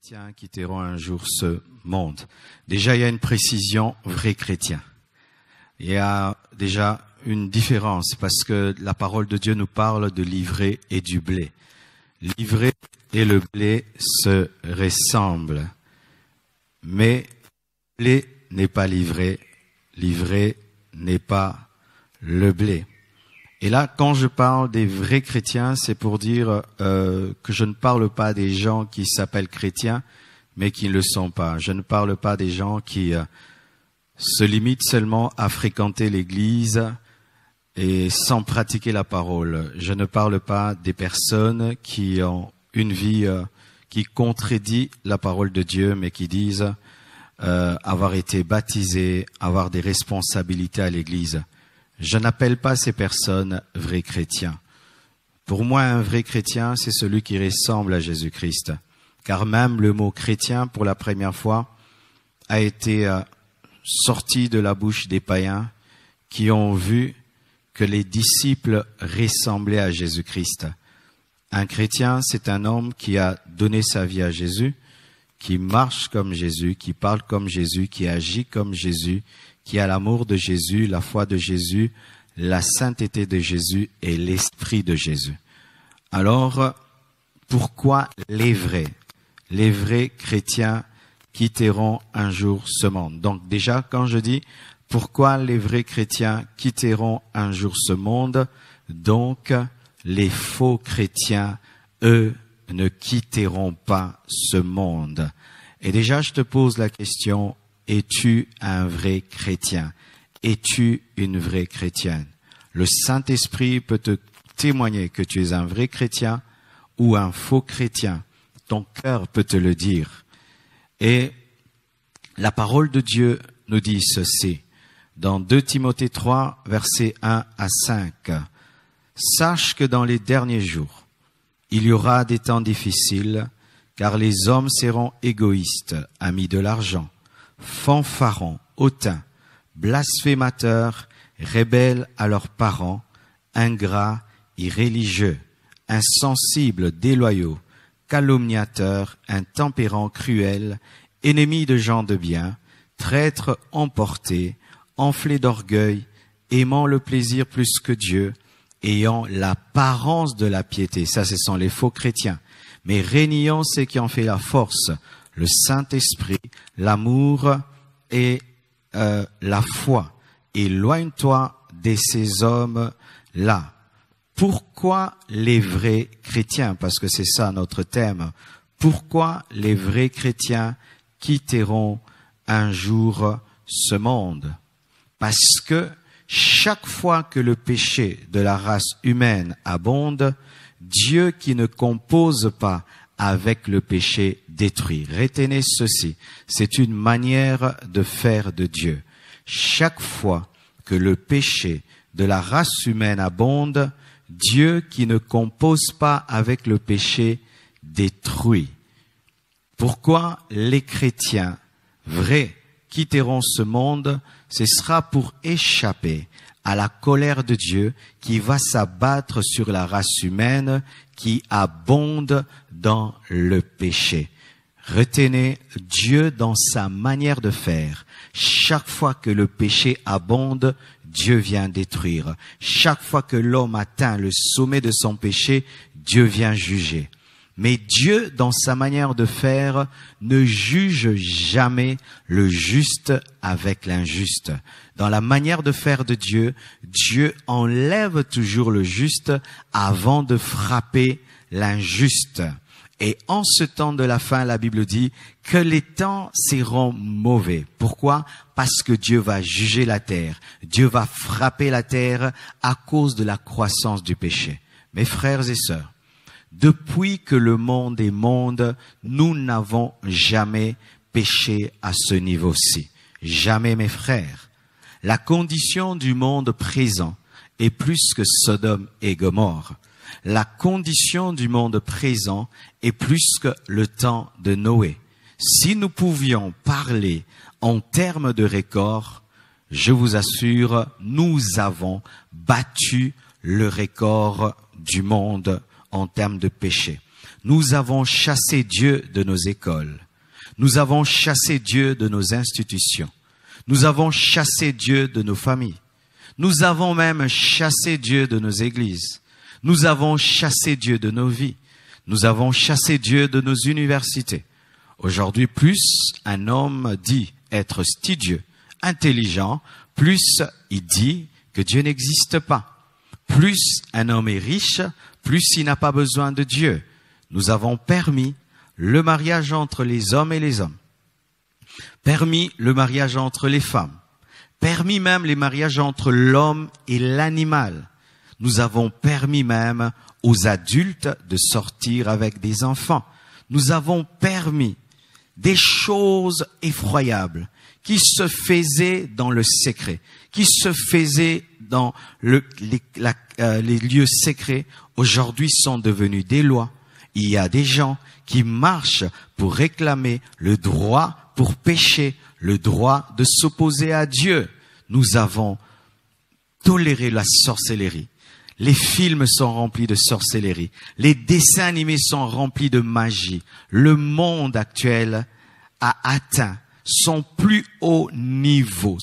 Chrétiens quitteront un jour ce monde. Déjà, il y a une précision, vrai chrétien. Il y a déjà une différence parce que la parole de Dieu nous parle de l'ivraie et du blé. L'ivraie et le blé se ressemblent, mais le blé n'est pas l'ivraie n'est pas le blé. Et là, quand je parle des vrais chrétiens, c'est pour dire que je ne parle pas des gens qui s'appellent chrétiens, mais qui ne le sont pas. Je ne parle pas des gens qui se limitent seulement à fréquenter l'église et sans pratiquer la parole. Je ne parle pas des personnes qui ont une vie qui contredit la parole de Dieu, mais qui disent avoir été baptisés, avoir des responsabilités à l'église. Je n'appelle pas ces personnes vrais chrétiens. Pour moi, un vrai chrétien, c'est celui qui ressemble à Jésus-Christ. Car même le mot chrétien, pour la première fois, a été sorti de la bouche des païens qui ont vu que les disciples ressemblaient à Jésus-Christ. Un chrétien, c'est un homme qui a donné sa vie à Jésus, qui marche comme Jésus, qui parle comme Jésus, qui agit comme Jésus, qui a l'amour de Jésus, la foi de Jésus, la sainteté de Jésus et l'esprit de Jésus. Alors, pourquoi les vrais chrétiens quitteront un jour ce monde? Donc déjà, quand je dis pourquoi les vrais chrétiens quitteront un jour ce monde, donc les faux chrétiens, eux, ne quitteront pas ce monde. Et déjà, je te pose la question, es-tu un vrai chrétien? Es-tu une vraie chrétienne? Le Saint-Esprit peut te témoigner que tu es un vrai chrétien ou un faux chrétien. Ton cœur peut te le dire. Et la parole de Dieu nous dit ceci. Dans 2 Timothée 3, versets 1 à 5. Sache que dans les derniers jours, il y aura des temps difficiles, car les hommes seront égoïstes, amis de l'argent, fanfarons, hautains, blasphémateurs, rebelles à leurs parents, ingrats, irréligieux, insensibles, déloyaux, calomniateurs, intempérants, cruels, ennemis de gens de bien, traîtres emportés, enflés d'orgueil, aimant le plaisir plus que Dieu, ayant l'apparence de la piété. Ça, ce sont les faux chrétiens. Mais régnant ceux qui ont fait la force, le Saint-Esprit, l'amour et la foi. Éloigne-toi de ces hommes-là. Pourquoi les vrais chrétiens? Parce que c'est ça notre thème. Pourquoi les vrais chrétiens quitteront un jour ce monde? Parce que chaque fois que le péché de la race humaine abonde, Dieu qui ne compose pas avec le péché détruit. Retenez ceci, c'est une manière de faire de Dieu. Chaque fois que le péché de la race humaine abonde, Dieu qui ne compose pas avec le péché détruit. Pourquoi les chrétiens vrais quitteront ce monde? Ce sera pour échapper à la colère de Dieu qui va s'abattre sur la race humaine qui abonde dans le péché. Retenez Dieu dans sa manière de faire. Chaque fois que le péché abonde, Dieu vient détruire. Chaque fois que l'homme atteint le sommet de son péché, Dieu vient juger. Mais Dieu, dans sa manière de faire, ne juge jamais le juste avec l'injuste. Dans la manière de faire de Dieu, Dieu enlève toujours le juste avant de frapper l'injuste. Et en ce temps de la fin, la Bible dit que les temps seront mauvais. Pourquoi? Parce que Dieu va juger la terre. Dieu va frapper la terre à cause de la croissance du péché. Mes frères et sœurs, depuis que le monde est monde, nous n'avons jamais péché à ce niveau-ci. Jamais, mes frères. La condition du monde présent est plus que Sodome et Gomorrhe. La condition du monde présent est plus que le temps de Noé. Si nous pouvions parler en termes de record, je vous assure, nous avons battu le record du monde en termes de péché. Nous avons chassé Dieu de nos écoles. Nous avons chassé Dieu de nos institutions. Nous avons chassé Dieu de nos familles. Nous avons même chassé Dieu de nos églises. Nous avons chassé Dieu de nos vies. Nous avons chassé Dieu de nos universités. Aujourd'hui, plus un homme dit être studieux, intelligent, plus il dit que Dieu n'existe pas. Plus un homme est riche, plus il n'a pas besoin de Dieu. Nous avons permis le mariage entre les hommes et les hommes, permis le mariage entre les femmes, permis même les mariages entre l'homme et l'animal. Nous avons permis même aux adultes de sortir avec des enfants. Nous avons permis des choses effroyables qui se faisaient dans le secret, qui se faisaient dans les lieux secrets, aujourd'hui sont devenus des lois. Il y a des gens qui marchent pour réclamer le droit pour pécher, le droit de s'opposer à Dieu. Nous avons toléré la sorcellerie. Les films sont remplis de sorcellerie. Les dessins animés sont remplis de magie. Le monde actuel a atteint son plus haut niveau,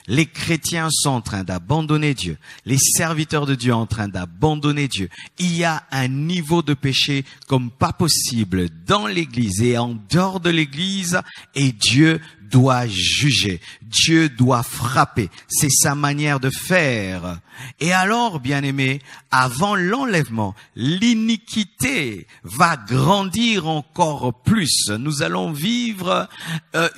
Les chrétiens sont en train d'abandonner Dieu. Les serviteurs de Dieu sont en train d'abandonner Dieu. Il y a un niveau de péché comme pas possible dans l'église et en dehors de l'église, et Dieu doit juger. Dieu doit frapper. C'est sa manière de faire. Et alors, bien-aimés, avant l'enlèvement, l'iniquité va grandir encore plus. Nous allons vivre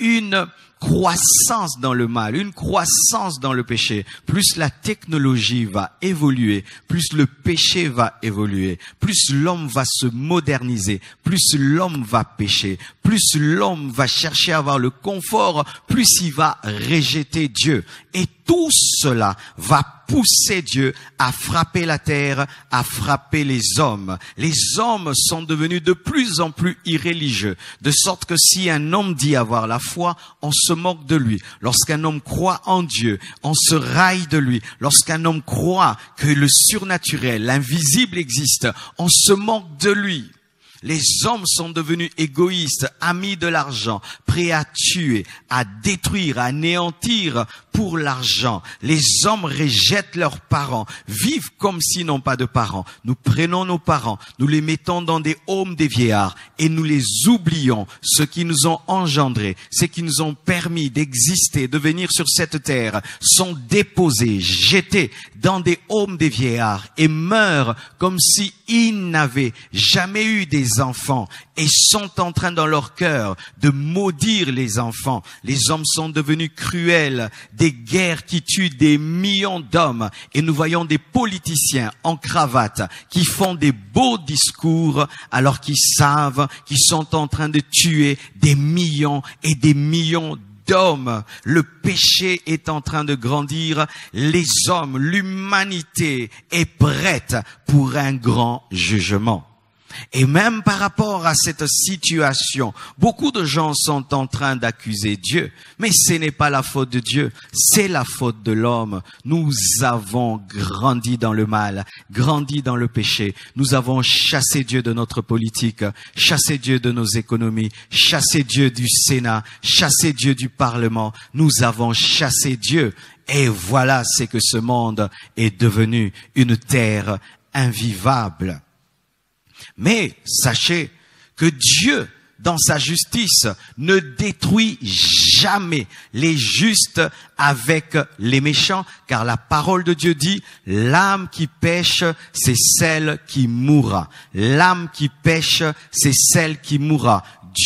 une croissance dans le mal, une croissance dans le péché. Plus la technologie va évoluer, plus le péché va évoluer, plus l'homme va se moderniser, plus l'homme va pécher, plus l'homme va chercher à avoir le confort, plus il va rejeter Dieu. Et tout cela va pousser Dieu à frapper la terre, à frapper les hommes. Les hommes sont devenus de plus en plus irréligieux, de sorte que si un homme dit avoir la foi, on se moque de lui. Lorsqu'un homme croit en Dieu, on se raille de lui. Lorsqu'un homme croit que le surnaturel, l'invisible existe, on se moque de lui. Les hommes sont devenus égoïstes, amis de l'argent, prêts à tuer, à détruire, à anéantir pour l'argent. Les hommes rejettent leurs parents, vivent comme s'ils n'ont pas de parents. Nous prenons nos parents, nous les mettons dans des homes des vieillards et nous les oublions. Ceux qui nous ont engendrés, ceux qui nous ont permis d'exister, de venir sur cette terre, sont déposés, jetés dans des homes des vieillards et meurent comme s'ils n'avaient jamais eu des enfants et sont en train dans leur cœur de maudire les enfants. Les hommes sont devenus cruels, des guerres qui tuent des millions d'hommes et nous voyons des politiciens en cravate qui font des beaux discours alors qu'ils savent qu'ils sont en train de tuer des millions et des millions d'hommes. Le péché est en train de grandir. Les hommes, l'humanité est prête pour un grand jugement. Et même par rapport à cette situation, beaucoup de gens sont en train d'accuser Dieu. Mais ce n'est pas la faute de Dieu, c'est la faute de l'homme. Nous avons grandi dans le mal, grandi dans le péché. Nous avons chassé Dieu de notre politique, chassé Dieu de nos économies, chassé Dieu du Sénat, chassé Dieu du Parlement. Nous avons chassé Dieu. Et voilà, c'est que ce monde est devenu une terre invivable. Mais sachez que Dieu, dans sa justice, ne détruit jamais les justes avec les méchants, car la parole de Dieu dit, l'âme qui pêche, c'est celle qui mourra. L'âme qui pêche, c'est celle qui mourra.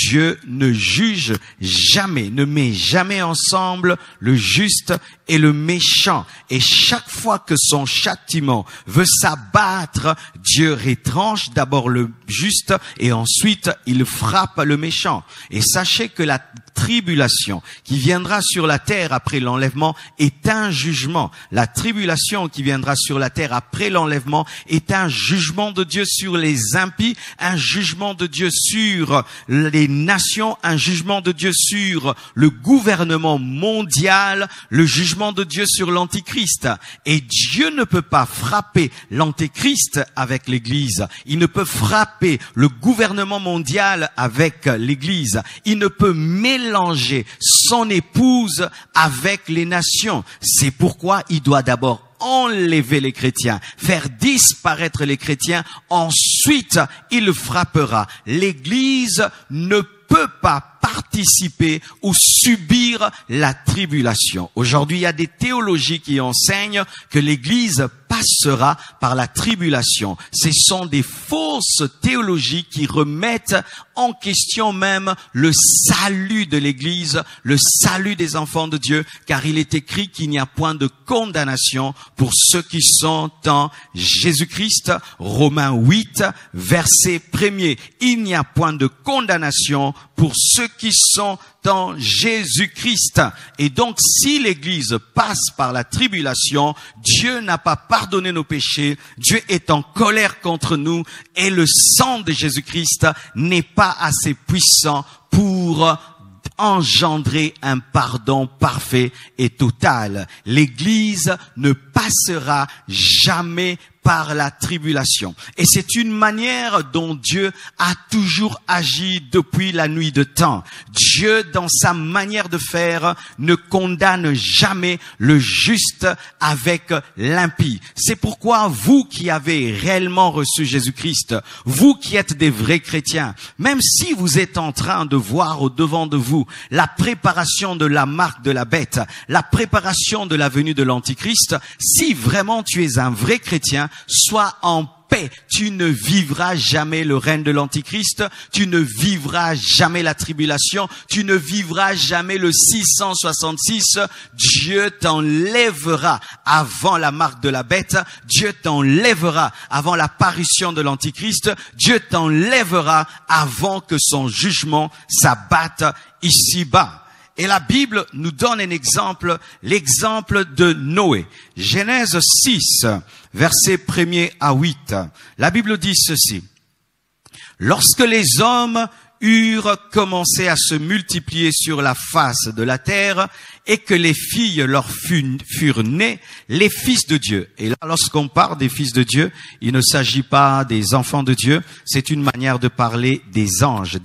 Dieu ne juge jamais, ne met jamais ensemble le juste et le méchant. Et chaque fois que son châtiment veut s'abattre, Dieu retranche d'abord le juste et ensuite il frappe le méchant. Et sachez que la tribulation qui viendra sur la terre après l'enlèvement est un jugement. La tribulation qui viendra sur la terre après l'enlèvement est un jugement de Dieu sur les impies, un jugement de Dieu sur les les nations, un jugement de Dieu sur le gouvernement mondial, le jugement de Dieu sur l'Antichrist. Et Dieu ne peut pas frapper l'Antéchrist avec l'Église. Il ne peut frapper le gouvernement mondial avec l'Église. Il ne peut mélanger son épouse avec les nations. C'est pourquoi il doit d'abord enlever les chrétiens, faire disparaître les chrétiens. Ensuite, il frappera. L'Église ne peut pas participer ou subir la tribulation. Aujourd'hui, il y a des théologies qui enseignent que l'Église passera par la tribulation. Ce sont des fausses théologies qui remettent en question même le salut de l'Église, le salut des enfants de Dieu, car il est écrit qu'il n'y a point de condamnation pour ceux qui sont en Jésus-Christ. Romains 8, verset 1er. Il n'y a point de condamnation pour ceux qui sont en Jésus-Christ. Et donc, si l'Église passe par la tribulation, Dieu n'a pas pardonné nos péchés, Dieu est en colère contre nous, et le sang de Jésus-Christ n'est pas assez puissant pour engendrer un pardon parfait et total. L'Église ne passera jamais par la tribulation. Et c'est une manière dont Dieu a toujours agi depuis la nuit de temps. Dieu, dans sa manière de faire, ne condamne jamais le juste avec l'impie. C'est pourquoi vous qui avez réellement reçu Jésus-Christ, vous qui êtes des vrais chrétiens, même si vous êtes en train de voir au-devant de vous la préparation de la marque de la bête, la préparation de la venue de l'Antichrist, si vraiment tu es un vrai chrétien, sois en paix. Tu ne vivras jamais le règne de l'Antichrist, tu ne vivras jamais la tribulation, tu ne vivras jamais le 666. Dieu t'enlèvera avant la marque de la bête, Dieu t'enlèvera avant l'apparition de l'Antichrist, Dieu t'enlèvera avant que son jugement s'abatte ici-bas. Et la Bible nous donne un exemple, l'exemple de Noé. Genèse 6, versets 1er à 8. La Bible dit ceci. Lorsque les hommes eurent commencé à se multiplier sur la face de la terre et que les filles leur furent nées, les fils de Dieu. Et là, lorsqu'on parle des fils de Dieu, il ne s'agit pas des enfants de Dieu, c'est une manière de parler des anges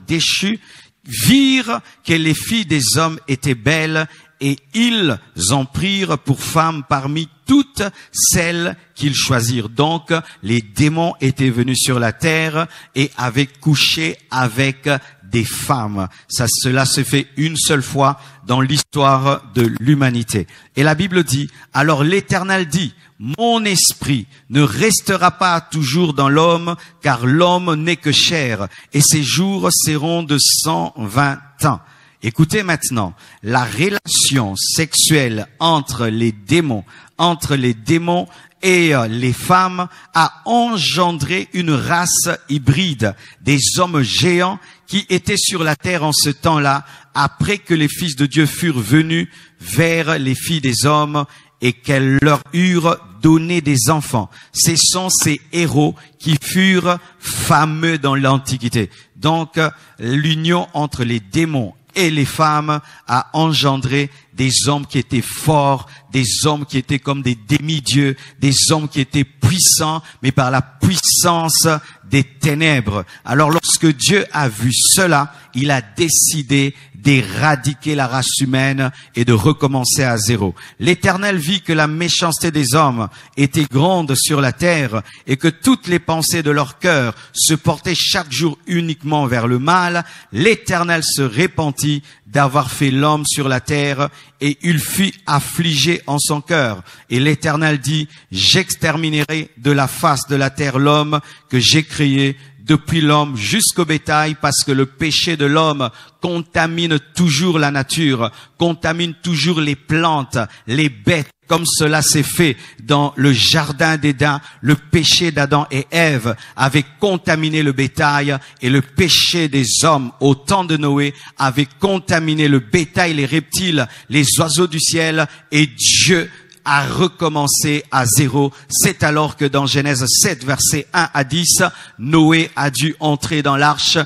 déchus, virent que les filles des hommes étaient belles et ils en prirent pour femmes parmi toutes celles qu'ils choisirent. Donc, les démons étaient venus sur la terre et avaient couché avec des femmes. Cela se fait une seule fois dans l'histoire de l'humanité. Et la Bible dit, alors l'Éternel dit, mon esprit ne restera pas toujours dans l'homme, car l'homme n'est que chair, et ses jours seront de 120 ans. Écoutez maintenant, la relation sexuelle entre les démons et les femmes a engendré une race hybride, des hommes géants qui étaient sur la terre en ce temps-là, après que les fils de Dieu furent venus vers les filles des hommes et qu'elles leur eurent donné des enfants. Ce sont ces héros qui furent fameux dans l'Antiquité. Donc, l'union entre les démons et les femmes a engendré des hommes qui étaient forts, des hommes qui étaient comme des demi-dieux, des hommes qui étaient puissants, mais par la puissance des ténèbres. Alors lorsque Dieu a vu cela, il a décidé d'éradiquer la race humaine et de recommencer à zéro. L'Éternel vit que la méchanceté des hommes était grande sur la terre et que toutes les pensées de leur cœur se portaient chaque jour uniquement vers le mal. L'Éternel se repentit d'avoir fait l'homme sur la terre et il fut affligé en son cœur. Et l'Éternel dit, j'exterminerai de la face de la terre l'homme que j'ai créé, depuis l'homme jusqu'au bétail, parce que le péché de l'homme contamine toujours la nature, contamine toujours les plantes, les bêtes, comme cela s'est fait dans le jardin d'Éden. Le péché d'Adam et Ève avait contaminé le bétail et le péché des hommes au temps de Noé avait contaminé le bétail, les reptiles, les oiseaux du ciel, et Dieu a recommencé à zéro. C'est alors que dans Genèse 7, versets 1 à 10, Noé a dû entrer dans l'arche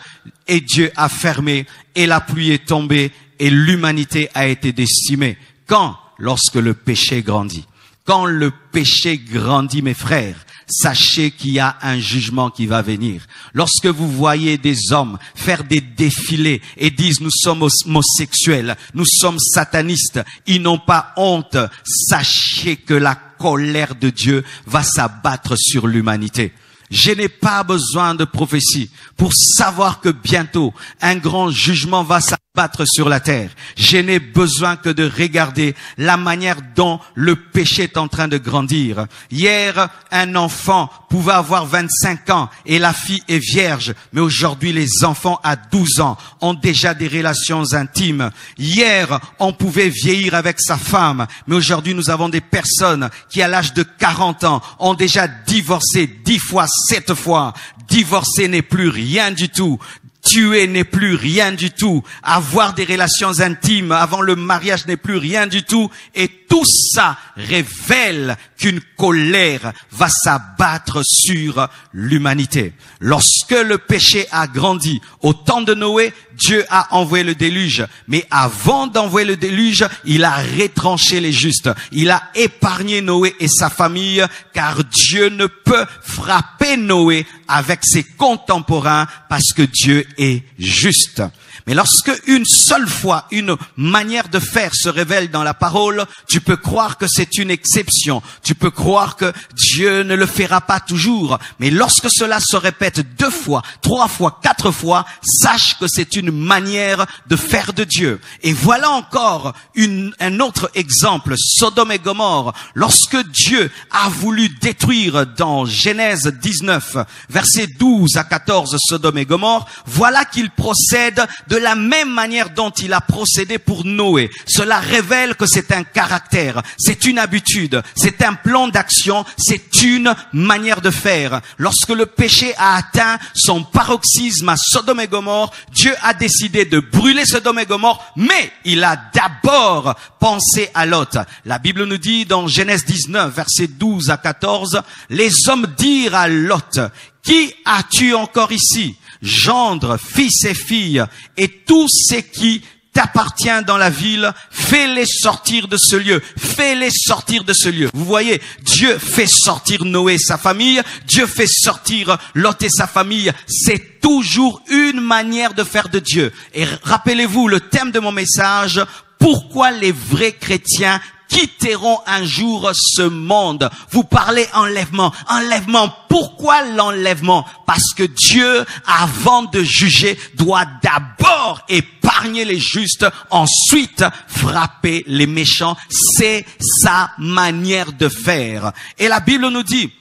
et Dieu a fermé et la pluie est tombée et l'humanité a été décimée. Quand? Lorsque le péché grandit. Quand le péché grandit, mes frères, sachez qu'il y a un jugement qui va venir. Lorsque vous voyez des hommes faire des défilés et disent nous sommes homosexuels, nous sommes satanistes, ils n'ont pas honte, sachez que la colère de Dieu va s'abattre sur l'humanité. Je n'ai pas besoin de prophétie pour savoir que bientôt un grand jugement va s'abattre sur la terre. Je n'ai besoin que de regarder la manière dont le péché est en train de grandir. Hier, un enfant pouvait avoir 25 ans et la fille est vierge, mais aujourd'hui les enfants à 12 ans ont déjà des relations intimes. Hier, on pouvait vieillir avec sa femme, mais aujourd'hui nous avons des personnes qui à l'âge de 40 ans ont déjà divorcé 10 fois, 7 fois. Divorcer n'est plus rien du tout. Tuer n'est plus rien du tout. Avoir des relations intimes avant le mariage n'est plus rien du tout. Et tout ça révèle qu'une colère va s'abattre sur l'humanité. Lorsque le péché a grandi au temps de Noé, Dieu a envoyé le déluge. Mais avant d'envoyer le déluge, il a retranché les justes. Il a épargné Noé et sa famille, car Dieu ne peut frapper Noé avec ses contemporains parce que Dieu est juste. Mais lorsque une seule fois, une manière de faire se révèle dans la parole, tu peux croire que c'est une exception. Tu peux croire que Dieu ne le fera pas toujours. Mais lorsque cela se répète 2 fois, 3 fois, 4 fois, sache que c'est une manière de faire de Dieu. Et voilà encore un autre exemple, Sodome et Gomorrhe. Lorsque Dieu a voulu détruire dans Genèse 19, versets 12 à 14, Sodome et Gomorrhe, voilà qu'il procède de la même manière dont il a procédé pour Noé. Cela révèle que c'est un caractère, c'est une habitude, c'est un plan d'action, c'est une manière de faire. Lorsque le péché a atteint son paroxysme à Sodome et Gomorrhe, Dieu a décidé de brûler Sodome et Gomorrhe, mais il a d'abord pensé à Lot. La Bible nous dit dans Genèse 19, versets 12 à 14, les hommes dirent à Lot, qui as-tu encore ici? Gendre, fils et filles, et tout ce qui t'appartient dans la ville, fais-les sortir de ce lieu, fais-les sortir de ce lieu. Vous voyez, Dieu fait sortir Noé et sa famille, Dieu fait sortir Lot et sa famille. C'est toujours une manière de faire de Dieu. Et rappelez-vous le thème de mon message, pourquoi les vrais chrétiens quitteront un jour ce monde. Vous parlez enlèvement. Enlèvement. Pourquoi l'enlèvement? Parce que Dieu, avant de juger, doit d'abord épargner les justes, ensuite frapper les méchants. C'est sa manière de faire. Et la Bible nous dit,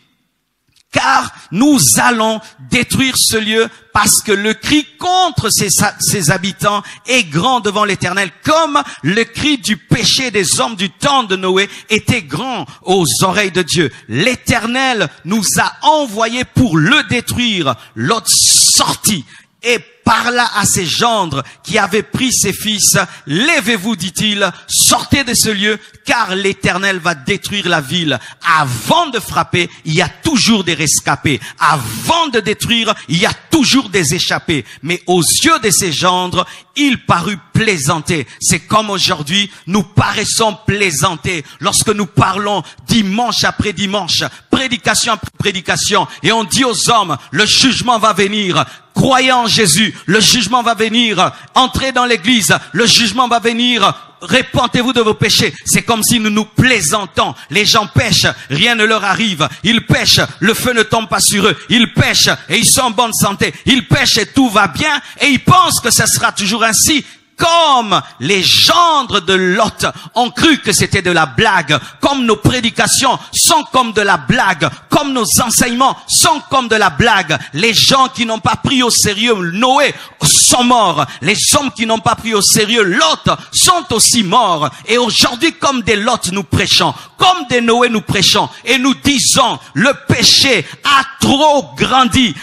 car nous allons détruire ce lieu parce que le cri contre ses habitants est grand devant l'Éternel, comme le cri du péché des hommes du temps de Noé était grand aux oreilles de Dieu. L'Éternel nous a envoyés pour le détruire. Lot sortit et parla à ses gendres qui avaient pris ses fils. Levez-vous, dit-il, sortez de ce lieu, car l'Éternel va détruire la ville. Avant de frapper, il y a toujours des rescapés. Avant de détruire, il y a toujours des échappés. Mais aux yeux de ses gendres, il parut plaisanter. C'est comme aujourd'hui, nous paraissons plaisanter lorsque nous parlons dimanche après dimanche, prédication après prédication, et on dit aux hommes, le jugement va venir. Croyez en Jésus, le jugement va venir. Entrez dans l'église, le jugement va venir. Répentez-vous de vos péchés. C'est comme si nous nous plaisantons. Les gens pêchent, rien ne leur arrive. Ils pêchent, le feu ne tombe pas sur eux. Ils pêchent et ils sont en bonne santé. Ils pêchent et tout va bien. Et ils pensent que ça sera toujours ainsi. Comme les gendres de Lot ont cru que c'était de la blague, comme nos prédications sont comme de la blague, comme nos enseignements sont comme de la blague. Les gens qui n'ont pas pris au sérieux Noé sont morts. Les hommes qui n'ont pas pris au sérieux Lot sont aussi morts. Et aujourd'hui, comme des Lot, nous prêchons, comme des Noé, nous prêchons. Et nous disons, le péché a trop grandi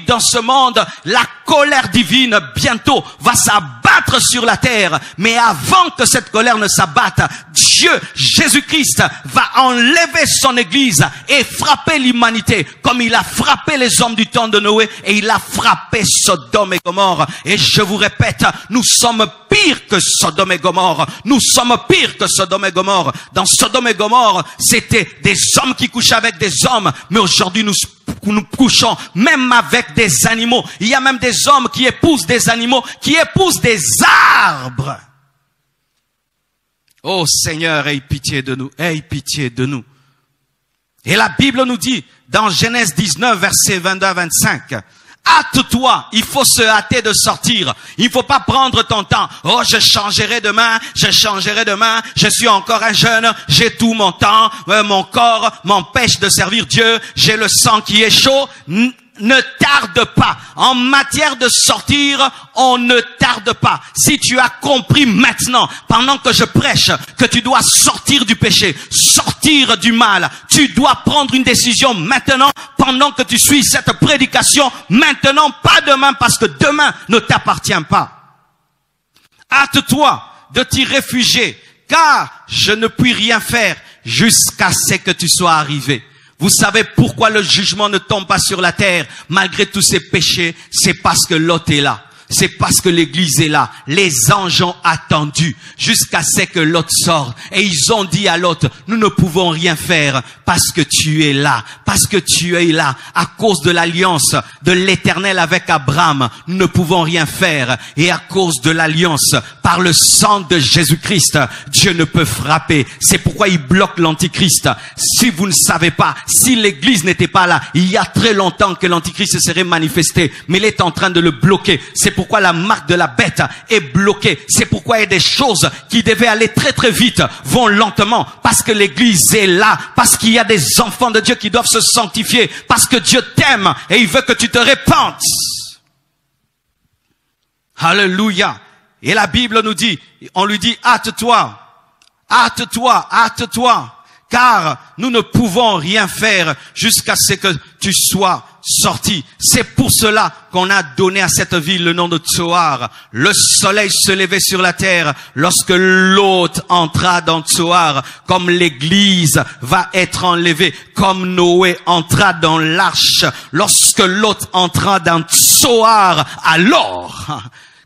dans ce monde. La colère divine, bientôt, va s'abattre s'abattre sur la terre. Mais avant que cette colère ne s'abatte, Dieu, Jésus-Christ, va enlever son église et frapper l'humanité comme il a frappé les hommes du temps de Noé et il a frappé Sodome et Gomorrhe. Et je vous répète, nous sommes pires que Sodome et Gomorrhe. Nous sommes pires que Sodome et Gomorrhe. Dans Sodome et Gomorrhe, c'était des hommes qui couchaient avec des hommes. Mais aujourd'hui, nous couchons même avec des animaux. Il y a même des hommes qui épousent des animaux, qui épousent des arbres. Oh Seigneur, aie pitié de nous, aie pitié de nous. Et la Bible nous dit, dans Genèse 19, versets 22 à 25, hâte-toi, il faut se hâter de sortir. Il ne faut pas prendre ton temps. Oh, je changerai demain, je suis encore un jeune, j'ai tout mon temps, mon corps m'empêche de servir Dieu, j'ai le sang qui est chaud. Ne tarde pas. En matière de sortir, on ne tarde pas. Si tu as compris maintenant, pendant que je prêche, que tu dois sortir du péché, sortir du mal, tu dois prendre une décision maintenant, pendant que tu suis cette prédication, maintenant, pas demain, parce que demain ne t'appartient pas. Hâte-toi de t'y réfugier, car je ne puis rien faire jusqu'à ce que tu sois arrivé. Vous savez pourquoi le jugement ne tombe pas sur la terre malgré tous ces péchés? C'est parce que Lot est là. C'est parce que l'église est là. Les anges ont attendu jusqu'à ce que Lot sorte. Et ils ont dit à Lot, nous ne pouvons rien faire parce que tu es là. Parce que tu es là. À cause de l'alliance de l'Éternel avec Abraham, nous ne pouvons rien faire. Et à cause de l'alliance, par le sang de Jésus-Christ, Dieu ne peut frapper. C'est pourquoi il bloque l'Antichrist. Si vous ne savez pas, si l'église n'était pas là, il y a très longtemps que l'Antichrist se serait manifesté. Mais il est en train de le bloquer. C'est pourquoi la marque de la bête est bloquée. C'est pourquoi il y a des choses qui devaient aller très très vite vont lentement. Parce que l'église est là. Parce qu'il y a des enfants de Dieu qui doivent se sanctifier. Parce que Dieu t'aime et il veut que tu te répandes. Alléluia. Et la Bible nous dit, on lui dit, hâte-toi, hâte-toi, hâte-toi. Car nous ne pouvons rien faire jusqu'à ce que tu sois sorti. C'est pour cela qu'on a donné à cette ville le nom de Tsoar. Le soleil se levait sur la terre lorsque Lot entra dans Tsoar, comme l'église va être enlevée, comme Noé entra dans l'arche. Lorsque Lot entra dans Tsoar, alors,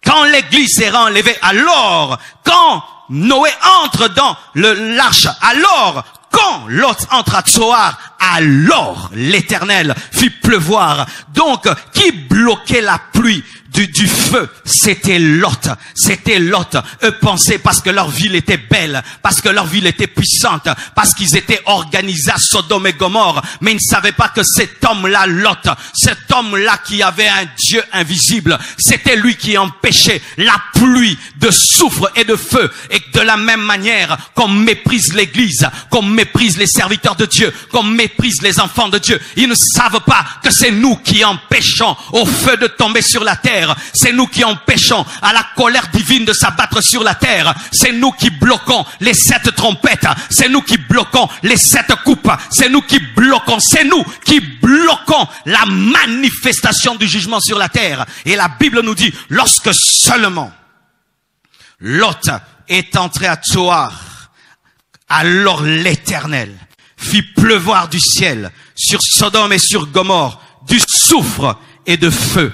quand l'église sera enlevée, alors, quand Noé entre dans l'arche, alors, quand Lot entre à Tsoar, alors l'Éternel fit pleuvoir. Donc, qui bloquait la pluie du feu? C'était Lot. C'était Lot. Eux pensaient parce que leur ville était belle, parce que leur ville était puissante, parce qu'ils étaient organisés à Sodome et Gomorrhe. Mais ils ne savaient pas que cet homme-là, Lot, cet homme-là qui avait un Dieu invisible, c'était lui qui empêchait la pluie de soufre et de feu. Et de la même manière qu'on méprise l'église, qu'on méprise les serviteurs de Dieu, qu'on méprise les enfants de Dieu, ils ne savent pas que c'est nous qui empêchons au feu de tomber sur la terre. C'est nous qui empêchons à la colère divine de s'abattre sur la terre. C'est nous qui bloquons les 7 trompettes. C'est nous qui bloquons les 7 coupes. C'est nous qui bloquons la manifestation du jugement sur la terre. Et la Bible nous dit, lorsque seulement Lot est entré à Tsoar, alors l'Éternel fit pleuvoir du ciel sur Sodome et sur Gomorrhe du soufre et de feu.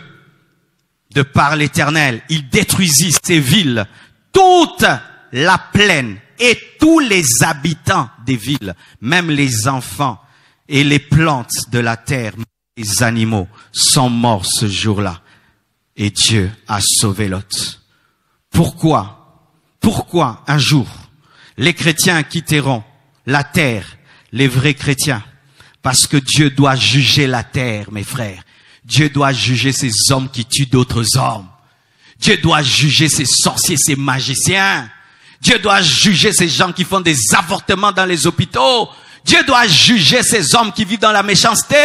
De par l'Éternel, il détruisit ces villes, toute la plaine et tous les habitants des villes, même les enfants et les plantes de la terre, les animaux sont morts ce jour-là. Et Dieu a sauvé Lot. Pourquoi un jour les chrétiens quitteront la terre, les vrais chrétiens? Parce que Dieu doit juger la terre, mes frères. Dieu doit juger ces hommes qui tuent d'autres hommes. Dieu doit juger ces sorciers, ces magiciens. Dieu doit juger ces gens qui font des avortements dans les hôpitaux. Dieu doit juger ces hommes qui vivent dans la méchanceté.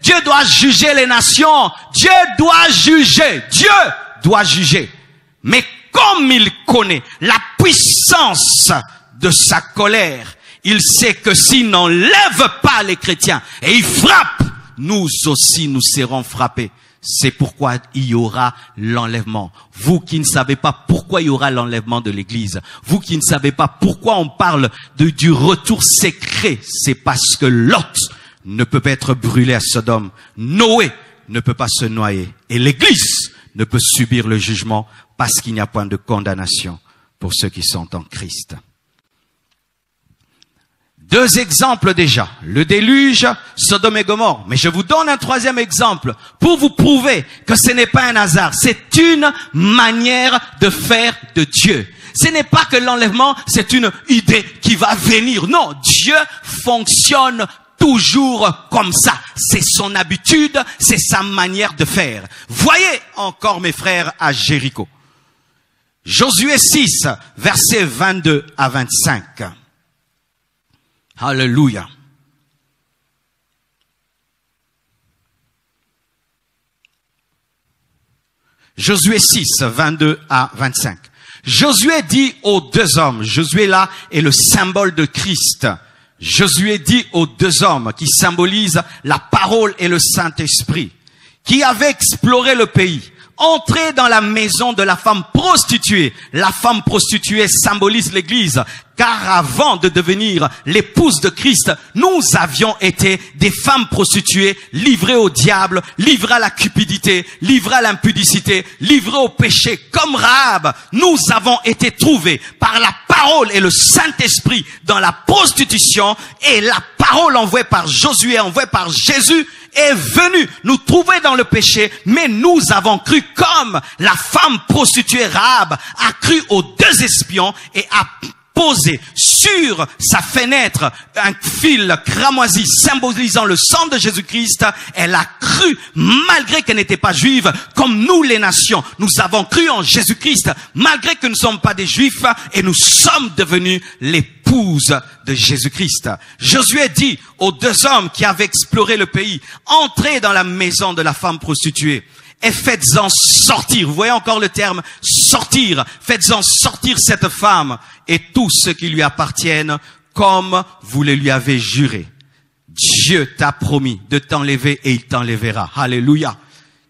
Dieu doit juger les nations. Dieu doit juger. Dieu doit juger. Mais comme il connaît la puissance de sa colère, il sait que s'il n'enlève pas les chrétiens et il frappe, nous aussi nous serons frappés. c'est pourquoi il y aura l'enlèvement. Vous qui ne savez pas pourquoi il y aura l'enlèvement de l'Église, vous qui ne savez pas pourquoi on parle du retour secret, c'est parce que Lot ne peut pas être brûlé à Sodome, Noé ne peut pas se noyer, et l'Église ne peut subir le jugement parce qu'il n'y a point de condamnation pour ceux qui sont en Christ. 2 exemples déjà, le déluge, Sodome et Gomorrhe. Mais je vous donne un 3e exemple pour vous prouver que ce n'est pas un hasard. C'est une manière de faire de Dieu. Ce n'est pas que l'enlèvement, c'est une idée qui va venir. Non, Dieu fonctionne toujours comme ça. C'est son habitude, c'est sa manière de faire. Voyez encore mes frères à Jéricho. Josué 6, versets 22 à 25. Alléluia. Josué 6, 22 à 25. Josué dit aux 2 hommes, Josué là est le symbole de Christ. Josué dit aux 2 hommes qui symbolisent la parole et le Saint-Esprit, qui avaient exploré le pays. Entrez dans la maison de la femme prostituée. La femme prostituée symbolise l'Église, car avant de devenir l'épouse de Christ, nous avions été des femmes prostituées, livrées au diable, livrées à la cupidité, livrées à l'impudicité, livrées au péché. Comme Rahab, nous avons été trouvés par la parole et le Saint-Esprit dans la prostitution, et la parole envoyée par Josué, envoyée par Jésus, est venu nous trouver dans le péché, mais nous avons cru comme la femme prostituée Rahab a cru aux 2 espions et a posé sur sa fenêtre un fil cramoisi symbolisant le sang de Jésus-Christ. Elle a cru, malgré qu'elle n'était pas juive, comme nous les nations. Nous avons cru en Jésus-Christ, malgré que nous ne sommes pas des juifs, et nous sommes devenus l'épouse de Jésus-Christ. Josué dit aux 2 hommes qui avaient exploré le pays, entrez dans la maison de la femme prostituée et faites-en sortir. Vous voyez encore le terme sortir. Faites-en sortir cette femme et tous ceux qui lui appartiennent comme vous le lui avez juré. Dieu t'a promis de t'enlever et il t'enlèvera. Alléluia.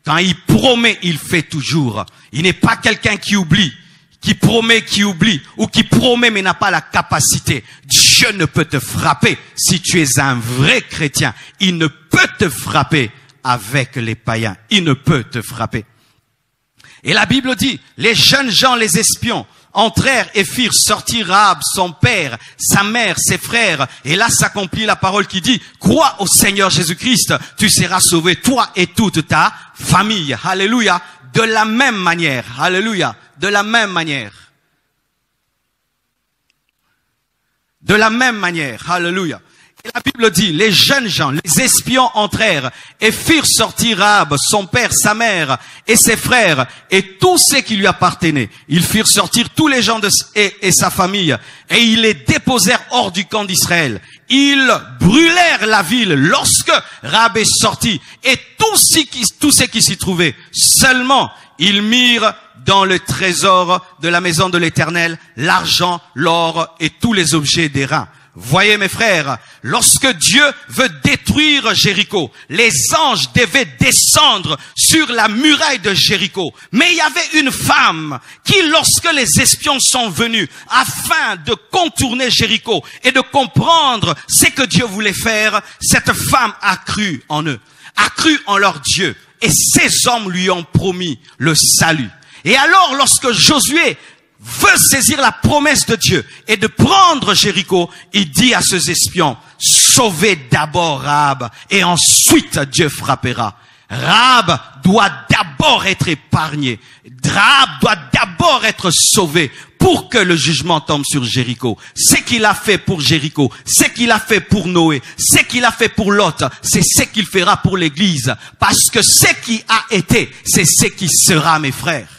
Quand il promet, il fait toujours. Il n'est pas quelqu'un qui oublie, qui promet, qui oublie, ou qui promet mais n'a pas la capacité. Dieu ne peut te frapper si tu es un vrai chrétien. Il ne peut te frapper avec les païens. Il ne peut te frapper. Et la Bible dit, les jeunes gens, les espions, entrèrent et firent sortir Rahab, son père, sa mère, ses frères. Et là s'accomplit la parole qui dit, crois au Seigneur Jésus-Christ, tu seras sauvé, toi et toute ta famille. Alléluia. De la même manière. Alléluia. De la même manière. De la même manière. Alléluia. Et la Bible dit, les jeunes gens, les espions entrèrent et firent sortir Rahab, son père, sa mère et ses frères et tous ceux qui lui appartenaient. Ils firent sortir tous les gens et sa famille et ils les déposèrent hors du camp d'Israël. Ils brûlèrent la ville lorsque Rahab est sorti et tous ceux qui s'y trouvaient. Seulement, ils mirent dans le trésor de la maison de l'Éternel l'argent, l'or et tous les objets d'airain. Voyez mes frères, lorsque Dieu veut détruire Jéricho, les anges devaient descendre sur la muraille de Jéricho. Mais il y avait une femme qui, lorsque les espions sont venus afin de contourner Jéricho et de comprendre ce que Dieu voulait faire, cette femme a cru en eux, a cru en leur Dieu. Et ces hommes lui ont promis le salut. Et alors, lorsque Josué veut saisir la promesse de Dieu et de prendre Jéricho, il dit à ces espions, sauvez d'abord Rahab et ensuite Dieu frappera. Rahab doit d'abord être épargné. Rahab doit d'abord être sauvé pour que le jugement tombe sur Jéricho. Ce qu'il a fait pour Jéricho, ce qu'il a fait pour Noé, ce qu'il a fait pour Lot, c'est ce qu'il fera pour l'Église. Parce que ce qui a été, c'est ce qui sera, mes frères.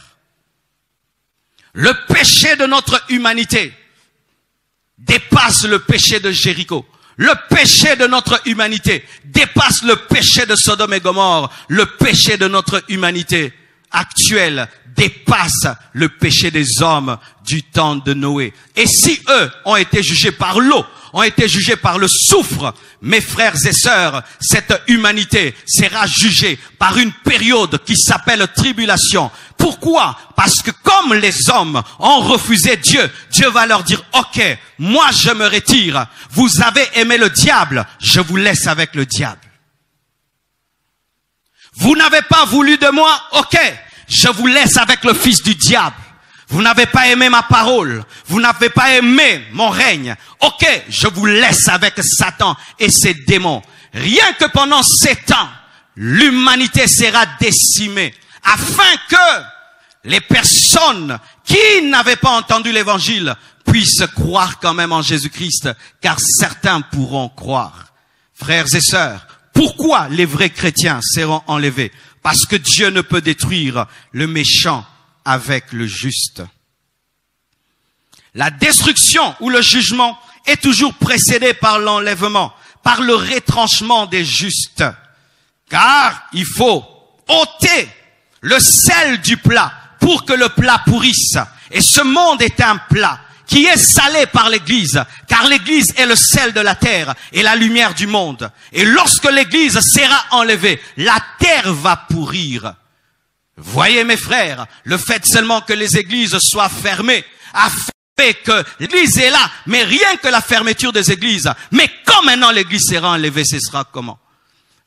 Le péché de notre humanité dépasse le péché de Jéricho. Le péché de notre humanité dépasse le péché de Sodome et Gomorrhe. Le péché de notre humanité actuel dépasse le péché des hommes du temps de Noé. Et si eux ont été jugés par l'eau, ont été jugés par le soufre, mes frères et sœurs, cette humanité sera jugée par une période qui s'appelle tribulation. Pourquoi? Parce que comme les hommes ont refusé Dieu, Dieu va leur dire, ok, moi je me retire. Vous avez aimé le diable, je vous laisse avec le diable. Vous n'avez pas voulu de moi, ok, je vous laisse avec le fils du diable. Vous n'avez pas aimé ma parole. Vous n'avez pas aimé mon règne. Ok, je vous laisse avec Satan et ses démons. Rien que pendant 7 ans, l'humanité sera décimée afin que les personnes qui n'avaient pas entendu l'évangile puissent croire quand même en Jésus-Christ, car certains pourront croire. Frères et sœurs, pourquoi les vrais chrétiens seront enlevés? Parce que Dieu ne peut détruire le méchant avec le juste. La destruction ou le jugement est toujours précédé par l'enlèvement, par le retranchement des justes. Car il faut ôter le sel du plat pour que le plat pourrisse. Et ce monde est un plat qui est salé par l'Église, car l'Église est le sel de la terre et la lumière du monde. Et lorsque l'Église sera enlevée, la terre va pourrir. Voyez mes frères, le fait seulement que les églises soient fermées a fait que l'église est là, mais rien que la fermeture des églises. Mais quand maintenant l'église sera enlevée, ce sera comment?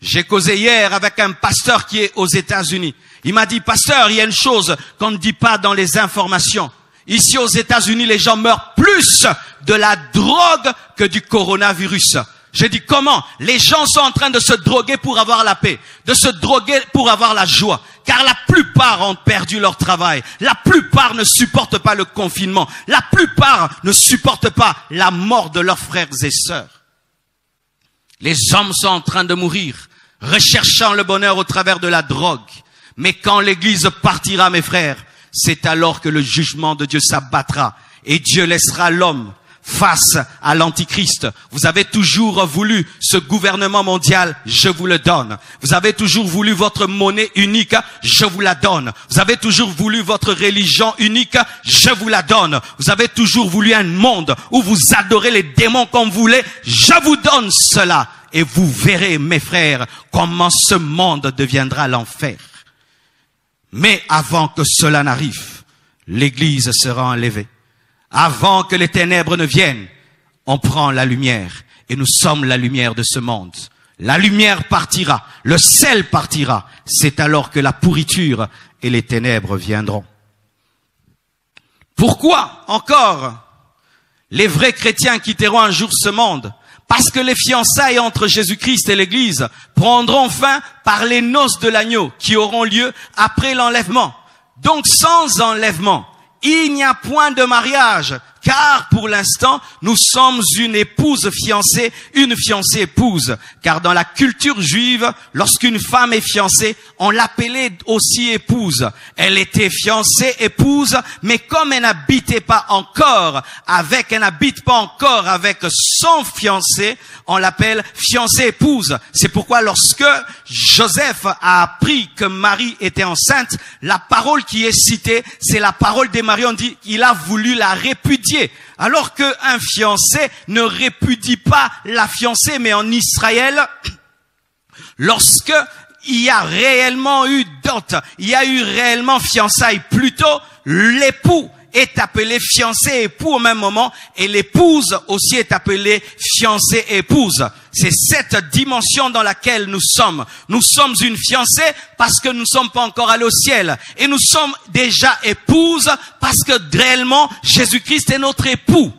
J'ai causé hier avec un pasteur qui est aux États-Unis. Il m'a dit, pasteur, il y a une chose qu'on ne dit pas dans les informations. Ici aux États-Unis, les gens meurent plus de la drogue que du coronavirus. J'ai dit, comment? Les gens sont en train de se droguer pour avoir la paix, de se droguer pour avoir la joie. Car la plupart ont perdu leur travail. La plupart ne supportent pas le confinement. La plupart ne supportent pas la mort de leurs frères et sœurs. Les hommes sont en train de mourir, recherchant le bonheur au travers de la drogue. Mais quand l'Église partira, mes frères, c'est alors que le jugement de Dieu s'abattra et Dieu laissera l'homme face à l'Antichrist. Vous avez toujours voulu ce gouvernement mondial, je vous le donne. Vous avez toujours voulu votre monnaie unique, je vous la donne. Vous avez toujours voulu votre religion unique, je vous la donne. Vous avez toujours voulu un monde où vous adorez les démons comme vous voulez, je vous donne cela. Et vous verrez, mes frères, comment ce monde deviendra l'enfer. Mais avant que cela n'arrive, l'Église sera enlevée. Avant que les ténèbres ne viennent, on prend la lumière. Et nous sommes la lumière de ce monde. La lumière partira, le sel partira. C'est alors que la pourriture et les ténèbres viendront. Pourquoi encore les vrais chrétiens quitteront un jour ce monde? Parce que les fiançailles entre Jésus-Christ et l'Église prendront fin par les noces de l'agneau qui auront lieu après l'enlèvement. Donc sans enlèvement, il n'y a point de mariage, car pour l'instant, nous sommes une épouse fiancée, une fiancée épouse. Car dans la culture juive, lorsqu'une femme est fiancée, on l'appelait aussi épouse. Elle était fiancée, épouse, mais comme elle n'habite pas encore avec son fiancé, on l'appelle fiancée épouse. C'est pourquoi lorsque Joseph a appris que Marie était enceinte, la parole qui est citée, c'est la parole de Marie. On dit qu'il a voulu la répudier. Alors qu'un fiancé ne répudie pas la fiancée, mais en Israël, lorsque il y a réellement eu dot, il y a eu réellement fiançailles, plutôt l'époux est appelé fiancé époux au même moment et l'épouse aussi est appelée fiancée épouse. C'est cette dimension dans laquelle nous sommes. Nous sommes une fiancée parce que nous ne sommes pas encore allés au ciel. Et nous sommes déjà épouses parce que réellement Jésus-Christ est notre époux.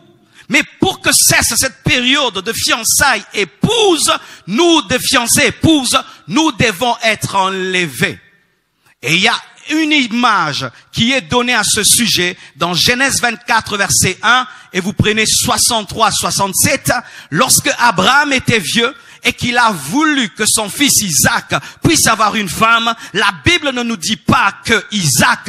Mais pour que cesse cette période de fiançailles épouse, nous de fiancés épouses, nous devons être enlevés. Et il y a une image qui est donnée à ce sujet dans Genèse 24 verset 1 et vous prenez 63-67. Lorsque Abraham était vieux et qu'il a voulu que son fils Isaac puisse avoir une femme, la Bible ne nous dit pas que Isaac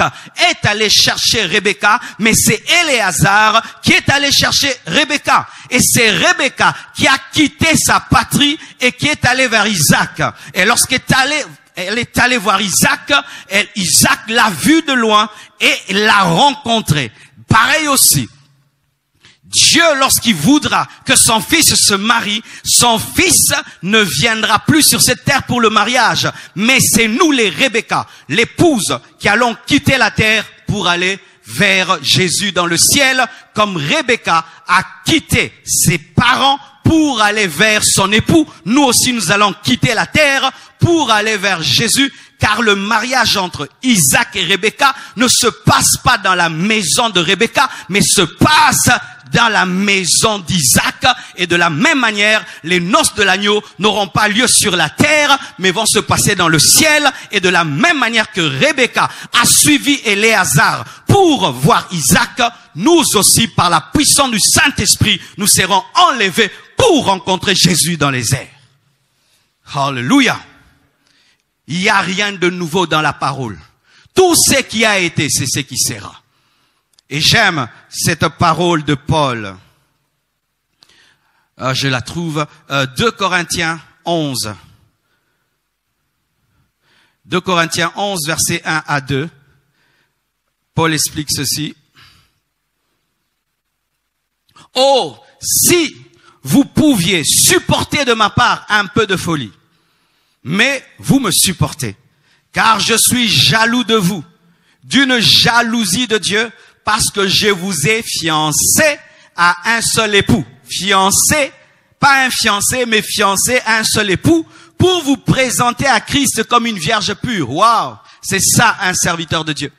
est allé chercher Rebecca, mais c'est Éléazar qui est allé chercher Rebecca. Et c'est Rebecca qui a quitté sa patrie et qui est allée vers Isaac. Et lorsqu'elle est allée elle est allée voir Isaac, Isaac l'a vu de loin et l'a rencontré. Pareil aussi. Dieu, lorsqu'il voudra que son fils se marie, son fils ne viendra plus sur cette terre pour le mariage. Mais c'est nous, les Rebecca, l'épouse, qui allons quitter la terre pour aller vers Jésus dans le ciel, comme Rebecca a quitté ses parents pour aller vers son époux. Nous aussi, nous allons quitter la terre pour aller vers Jésus, car le mariage entre Isaac et Rebecca ne se passe pas dans la maison de Rebecca, mais se passe dans la maison d'Isaac. Et de la même manière, les noces de l'agneau n'auront pas lieu sur la terre, mais vont se passer dans le ciel. Et de la même manière que Rebecca a suivi Éléazar pour voir Isaac, nous aussi, par la puissance du Saint-Esprit, nous serons enlevés pour rencontrer Jésus dans les airs. Alléluia. Il n'y a rien de nouveau dans la parole. Tout ce qui a été, c'est ce qui sera. Et j'aime cette parole de Paul. Je la trouve, 2 Corinthiens 11. 2 Corinthiens 11, versets 1 à 2. Paul explique ceci. Oh, si vous pouviez supporter de ma part un peu de folie, mais vous me supportez, car je suis jaloux de vous, d'une jalousie de Dieu, parce que je vous ai fiancé à un seul époux. Fiancé, pas un fiancé, mais fiancé à un seul époux, pour vous présenter à Christ comme une vierge pure. Waouh! C'est ça, un serviteur de Dieu.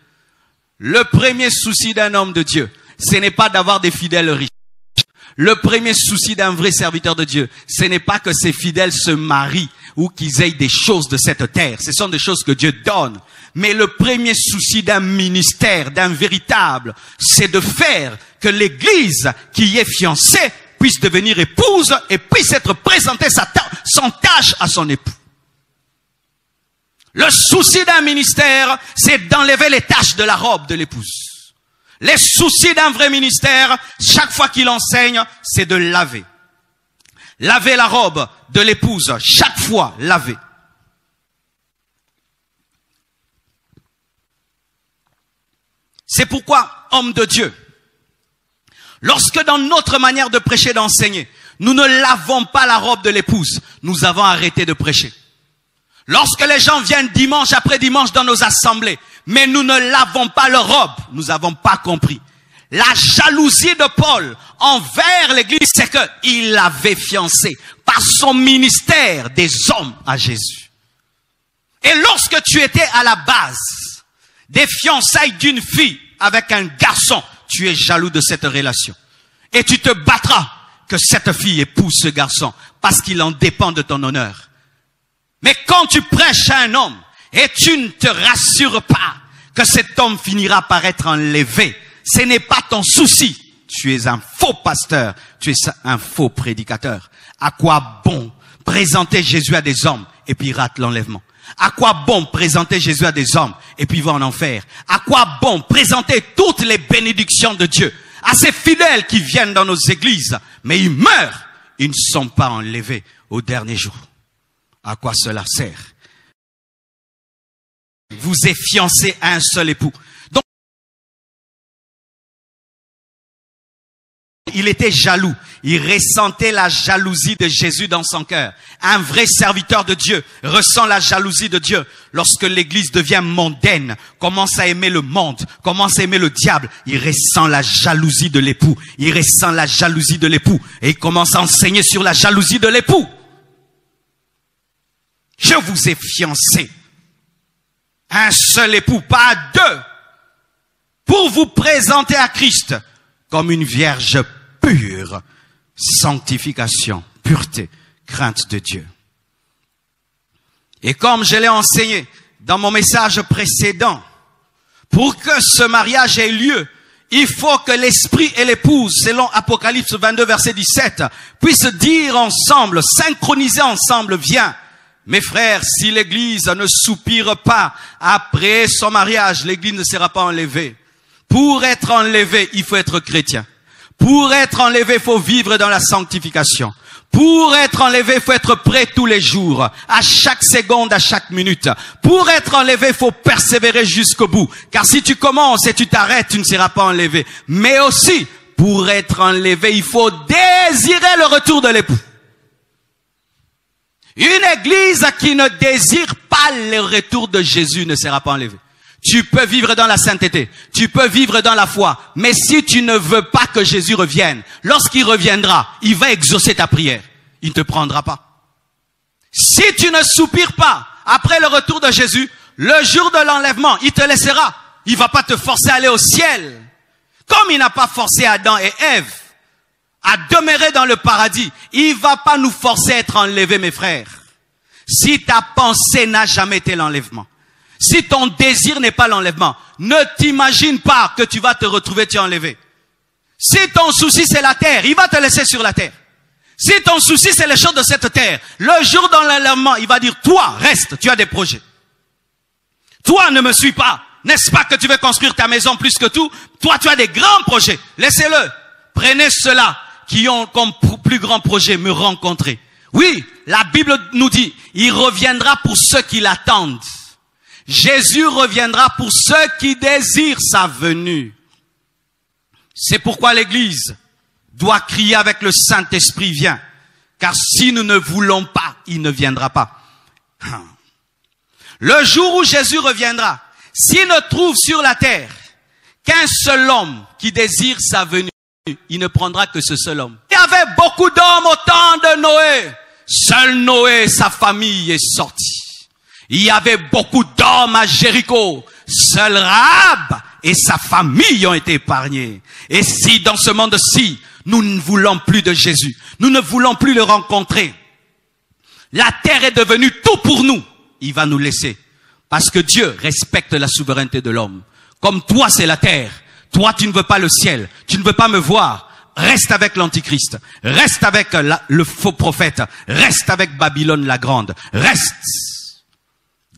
Le premier souci d'un homme de Dieu, ce n'est pas d'avoir des fidèles riches. Le premier souci d'un vrai serviteur de Dieu, ce n'est pas que ses fidèles se marient ou qu'ils aient des choses de cette terre. Ce sont des choses que Dieu donne. Mais le premier souci d'un ministère, d'un véritable, c'est de faire que l'église qui est fiancée puisse devenir épouse et puisse être présentée sans tâche à son époux. Le souci d'un ministère, c'est d'enlever les taches de la robe de l'épouse. Les soucis d'un vrai ministère, chaque fois qu'il enseigne, c'est de laver. Laver la robe de l'épouse, chaque fois laver. C'est pourquoi, homme de Dieu, lorsque dans notre manière de prêcher, d'enseigner, nous ne lavons pas la robe de l'épouse, nous avons arrêté de prêcher. Lorsque les gens viennent dimanche après dimanche dans nos assemblées, mais nous ne lavons pas leur robe, nous n'avons pas compris. La jalousie de Paul envers l'église, c'est qu'il l'avait fiancé par son ministère des hommes à Jésus. Et lorsque tu étais à la base des fiançailles d'une fille avec un garçon, tu es jaloux de cette relation. Et tu te battras que cette fille épouse ce garçon parce qu'il en dépend de ton honneur. Mais quand tu prêches à un homme et tu ne te rassures pas que cet homme finira par être enlevé, ce n'est pas ton souci. Tu es un faux pasteur, tu es un faux prédicateur. À quoi bon présenter Jésus à des hommes et puis rate l'enlèvement? À quoi bon présenter Jésus à des hommes et puis va en enfer? À quoi bon présenter toutes les bénédictions de Dieu à ces fidèles qui viennent dans nos églises, mais ils meurent, ils ne sont pas enlevés au dernier jour? À quoi cela sert? Vous êtes fiancé à un seul époux. Donc, il était jaloux. Il ressentait la jalousie de Jésus dans son cœur. Un vrai serviteur de Dieu ressent la jalousie de Dieu. Lorsque l'église devient mondaine, commence à aimer le monde, commence à aimer le diable, il ressent la jalousie de l'époux. Il ressent la jalousie de l'époux. Et il commence à enseigner sur la jalousie de l'époux. Je vous ai fiancé à un seul époux, pas à deux, pour vous présenter à Christ comme une vierge pure. Sanctification, pureté, crainte de Dieu. Et comme je l'ai enseigné dans mon message précédent, pour que ce mariage ait lieu, il faut que l'esprit et l'épouse, selon Apocalypse 22, verset 17, puissent dire ensemble, synchroniser ensemble, viens. Mes frères, si l'église ne soupire pas après son mariage, l'église ne sera pas enlevée. Pour être enlevé, il faut être chrétien. Pour être enlevé, il faut vivre dans la sanctification. Pour être enlevé, il faut être prêt tous les jours, à chaque seconde, à chaque minute. Pour être enlevé, il faut persévérer jusqu'au bout. Car si tu commences et tu t'arrêtes, tu ne seras pas enlevé. Mais aussi, pour être enlevé, il faut désirer le retour de l'époux. Une église qui ne désire pas le retour de Jésus ne sera pas enlevée. Tu peux vivre dans la sainteté, tu peux vivre dans la foi, mais si tu ne veux pas que Jésus revienne, lorsqu'il reviendra, il va exaucer ta prière. Il ne te prendra pas. Si tu ne soupires pas après le retour de Jésus, le jour de l'enlèvement, il te laissera. Il va pas te forcer à aller au ciel. Comme il n'a pas forcé Adam et Ève à demeurer dans le paradis, il va pas nous forcer à être enlevés, mes frères. Si ta pensée n'a jamais été l'enlèvement, si ton désir n'est pas l'enlèvement, ne t'imagine pas que tu vas te retrouver, tu es enlevé. Si ton souci c'est la terre, il va te laisser sur la terre. Si ton souci c'est les choses de cette terre, le jour dans l'enlèvement, il va dire, toi, reste, tu as des projets. Toi, ne me suis pas. N'est-ce pas que tu veux construire ta maison plus que tout? Toi, tu as des grands projets. Laissez-le. Prenez ceux-là qui ont comme plus grand projet me rencontrer. Oui, la Bible nous dit, il reviendra pour ceux qui l'attendent. Jésus reviendra pour ceux qui désirent sa venue. C'est pourquoi l'Église doit crier avec le Saint-Esprit, viens. Car si nous ne voulons pas, il ne viendra pas. Le jour où Jésus reviendra, s'il ne trouve sur la terre qu'un seul homme qui désire sa venue, il ne prendra que ce seul homme. Il y avait beaucoup d'hommes au temps de Noé. Seul Noé, sa famille est sortie. Il y avait beaucoup d'hommes à Jéricho. Seul Rahab et sa famille ont été épargnés. Et si dans ce monde-ci, nous ne voulons plus de Jésus, nous ne voulons plus le rencontrer, la terre est devenue tout pour nous, il va nous laisser. Parce que Dieu respecte la souveraineté de l'homme. Comme toi, c'est la terre. Toi, tu ne veux pas le ciel. Tu ne veux pas me voir. Reste avec l'Antichrist. Reste avec le faux prophète. Reste avec Babylone la grande. Reste.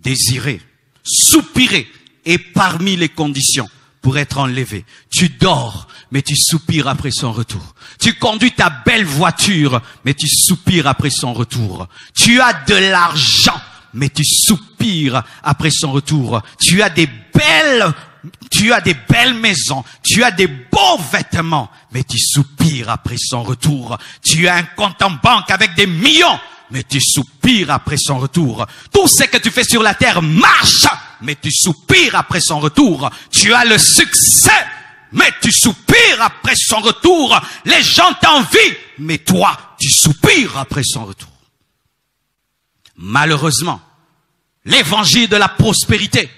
Désirer, soupirer est parmi les conditions pour être enlevé. Tu dors, mais tu soupires après son retour. Tu conduis ta belle voiture, mais tu soupires après son retour. Tu as de l'argent, mais tu soupires après son retour. Tu as des belles maisons, tu as des beaux vêtements, mais tu soupires après son retour. Tu as un compte en banque avec des millions, mais tu soupires après son retour. Tout ce que tu fais sur la terre marche, mais tu soupires après son retour. Tu as le succès, mais tu soupires après son retour. Les gens t'envient, mais toi, tu soupires après son retour. Malheureusement, l'évangile de la prospérité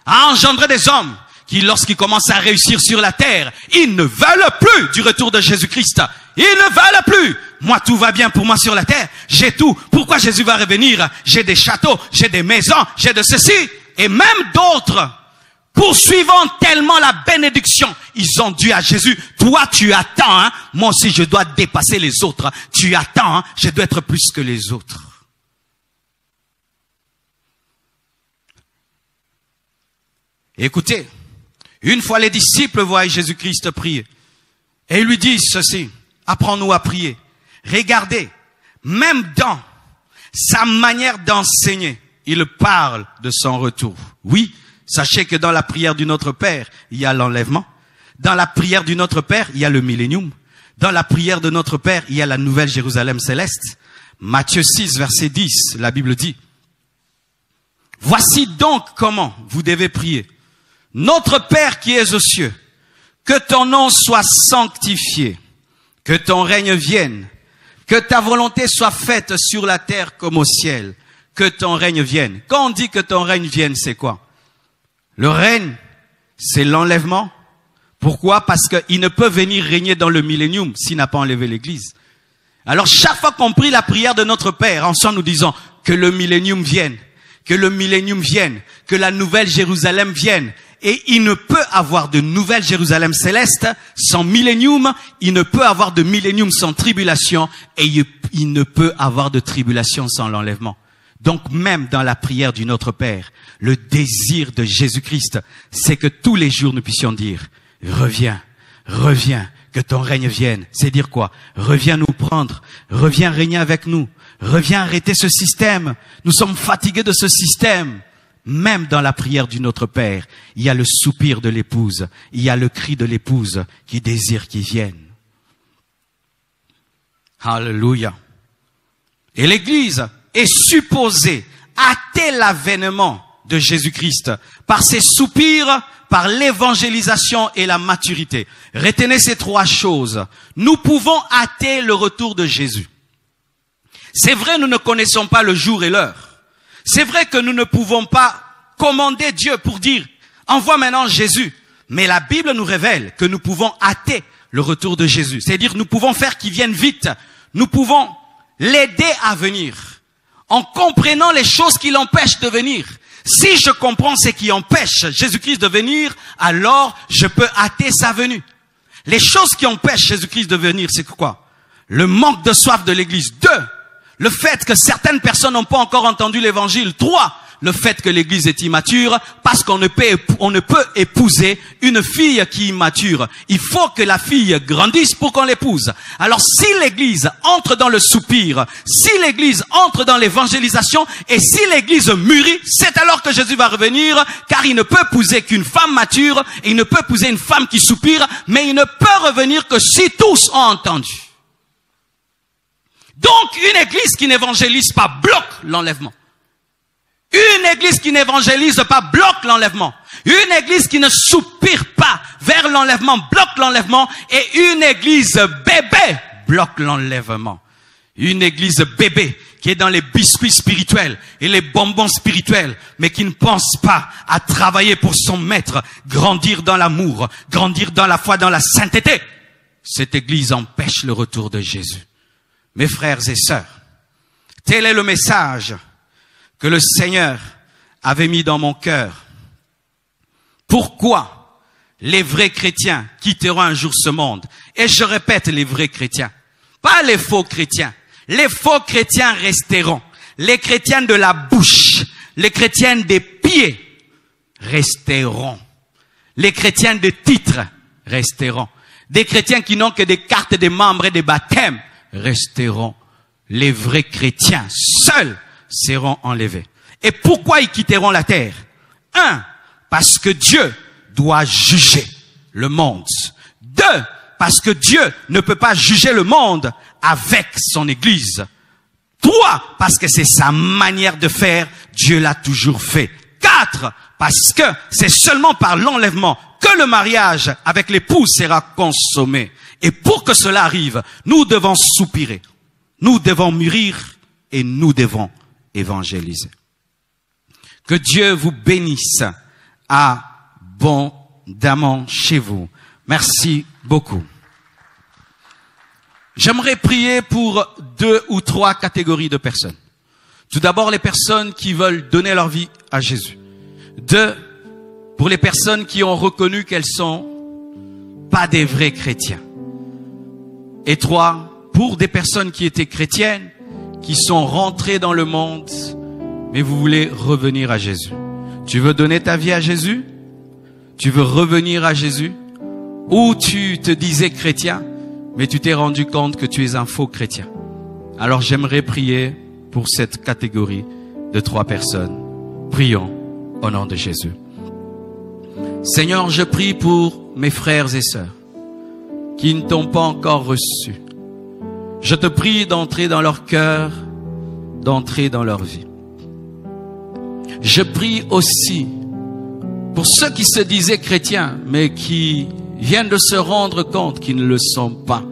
a engendré des hommes qui, lorsqu'ils commencent à réussir sur la terre, ils ne veulent plus du retour de Jésus-Christ. Ils ne veulent plus. Moi, tout va bien pour moi sur la terre. J'ai tout. Pourquoi Jésus va revenir? J'ai des châteaux, j'ai des maisons, j'ai de ceci. Et même d'autres, poursuivant tellement la bénédiction, ils ont dû à Jésus. Toi, tu attends, hein? Moi aussi, je dois dépasser les autres. Tu attends, hein? Je dois être plus que les autres. Écoutez, une fois les disciples voient Jésus-Christ prier, et ils lui disent ceci, apprends-nous à prier. Regardez, même dans sa manière d'enseigner, il parle de son retour. Oui, sachez que dans la prière du Notre Père, il y a l'enlèvement. Dans la prière du Notre Père, il y a le millénium. Dans la prière de Notre Père, il y a la nouvelle Jérusalem céleste. Matthieu 6, verset 10, la Bible dit, « Voici donc comment vous devez prier. Notre Père qui es aux cieux, que ton nom soit sanctifié, que ton règne vienne, que ta volonté soit faite sur la terre comme au ciel, que ton règne vienne. » Quand on dit que ton règne vienne, c'est quoi? Le règne, c'est l'enlèvement. Pourquoi? Parce qu'il ne peut venir régner dans le millénium s'il n'a pas enlevé l'Église. Alors chaque fois qu'on prie la prière de notre Père, ensemble nous disons que le millénium vienne, que le millénium vienne, que la nouvelle Jérusalem vienne. Et il ne peut avoir de nouvelle Jérusalem céleste sans millénium, il ne peut avoir de millénium sans tribulation, et il ne peut avoir de tribulation sans l'enlèvement. Donc même dans la prière du Notre Père, le désir de Jésus-Christ, c'est que tous les jours nous puissions dire, reviens, reviens, que ton règne vienne. C'est dire quoi? Reviens nous prendre, reviens régner avec nous, reviens arrêter ce système. Nous sommes fatigués de ce système. Même dans la prière du Notre Père, il y a le soupir de l'épouse, il y a le cri de l'épouse qui désire qu'il vienne. Alléluia. Et l'Église est supposée hâter l'avènement de Jésus-Christ par ses soupirs, par l'évangélisation et la maturité. Retenez ces trois choses. Nous pouvons hâter le retour de Jésus. C'est vrai, nous ne connaissons pas le jour et l'heure. C'est vrai que nous ne pouvons pas commander Dieu pour dire « Envoie maintenant Jésus ». Mais la Bible nous révèle que nous pouvons hâter le retour de Jésus. C'est-à-dire nous pouvons faire qu'il vienne vite. Nous pouvons l'aider à venir en comprenant les choses qui l'empêchent de venir. Si je comprends ce qui empêche Jésus-Christ de venir, alors je peux hâter sa venue. Les choses qui empêchent Jésus-Christ de venir, c'est quoi? Le manque de soif de l'Église. 2. Le fait que certaines personnes n'ont pas encore entendu l'évangile. 3. Le fait que l'Église est immature parce qu'on ne peut épouser une fille qui est immature. Il faut que la fille grandisse pour qu'on l'épouse. Alors si l'Église entre dans le soupir, si l'Église entre dans l'évangélisation et si l'Église mûrit, c'est alors que Jésus va revenir, car il ne peut épouser qu'une femme mature et il ne peut épouser une femme qui soupire, mais il ne peut revenir que si tous ont entendu. Donc, une église qui n'évangélise pas bloque l'enlèvement. Une église qui n'évangélise pas bloque l'enlèvement. Une église qui ne soupire pas vers l'enlèvement bloque l'enlèvement. Et une église bébé bloque l'enlèvement. Une église bébé qui est dans les biscuits spirituels et les bonbons spirituels, mais qui ne pense pas à travailler pour son maître, grandir dans l'amour, grandir dans la foi, dans la sainteté. Cette église empêche le retour de Jésus. Mes frères et sœurs, tel est le message que le Seigneur avait mis dans mon cœur. Pourquoi les vrais chrétiens quitteront un jour ce monde? Et je répète, les vrais chrétiens, pas les faux chrétiens. Les faux chrétiens resteront. Les chrétiens de la bouche, les chrétiens des pieds resteront. Les chrétiens de titre resteront. Des chrétiens qui n'ont que des cartes des membres et des baptêmes resteront. Les vrais chrétiens seuls seront enlevés. Et pourquoi ils quitteront la terre? 1, parce que Dieu doit juger le monde. 2, parce que Dieu ne peut pas juger le monde avec son église. 3, parce que c'est sa manière de faire, Dieu l'a toujours fait. 4, parce que c'est seulement par l'enlèvement que le mariage avec l'épouse sera consommé. Et pour que cela arrive, nous devons soupirer, nous devons mûrir et nous devons évangéliser. Que Dieu vous bénisse abondamment chez vous. Merci beaucoup. J'aimerais prier pour 2 ou 3 catégories de personnes. Tout d'abord, les personnes qui veulent donner leur vie à Jésus. 2, pour les personnes qui ont reconnu qu'elles sont pas des vrais chrétiens. Et 3, pour des personnes qui étaient chrétiennes, qui sont rentrées dans le monde, mais vous voulez revenir à Jésus. Tu veux donner ta vie à Jésus? Tu veux revenir à Jésus? Ou tu te disais chrétien, mais tu t'es rendu compte que tu es un faux chrétien. Alors j'aimerais prier pour cette catégorie de 3 personnes. Prions au nom de Jésus. Seigneur, je prie pour mes frères et sœurs qui ne t'ont pas encore reçu. Je te prie d'entrer dans leur cœur, d'entrer dans leur vie. Je prie aussi pour ceux qui se disaient chrétiens, mais qui viennent de se rendre compte qu'ils ne le sont pas,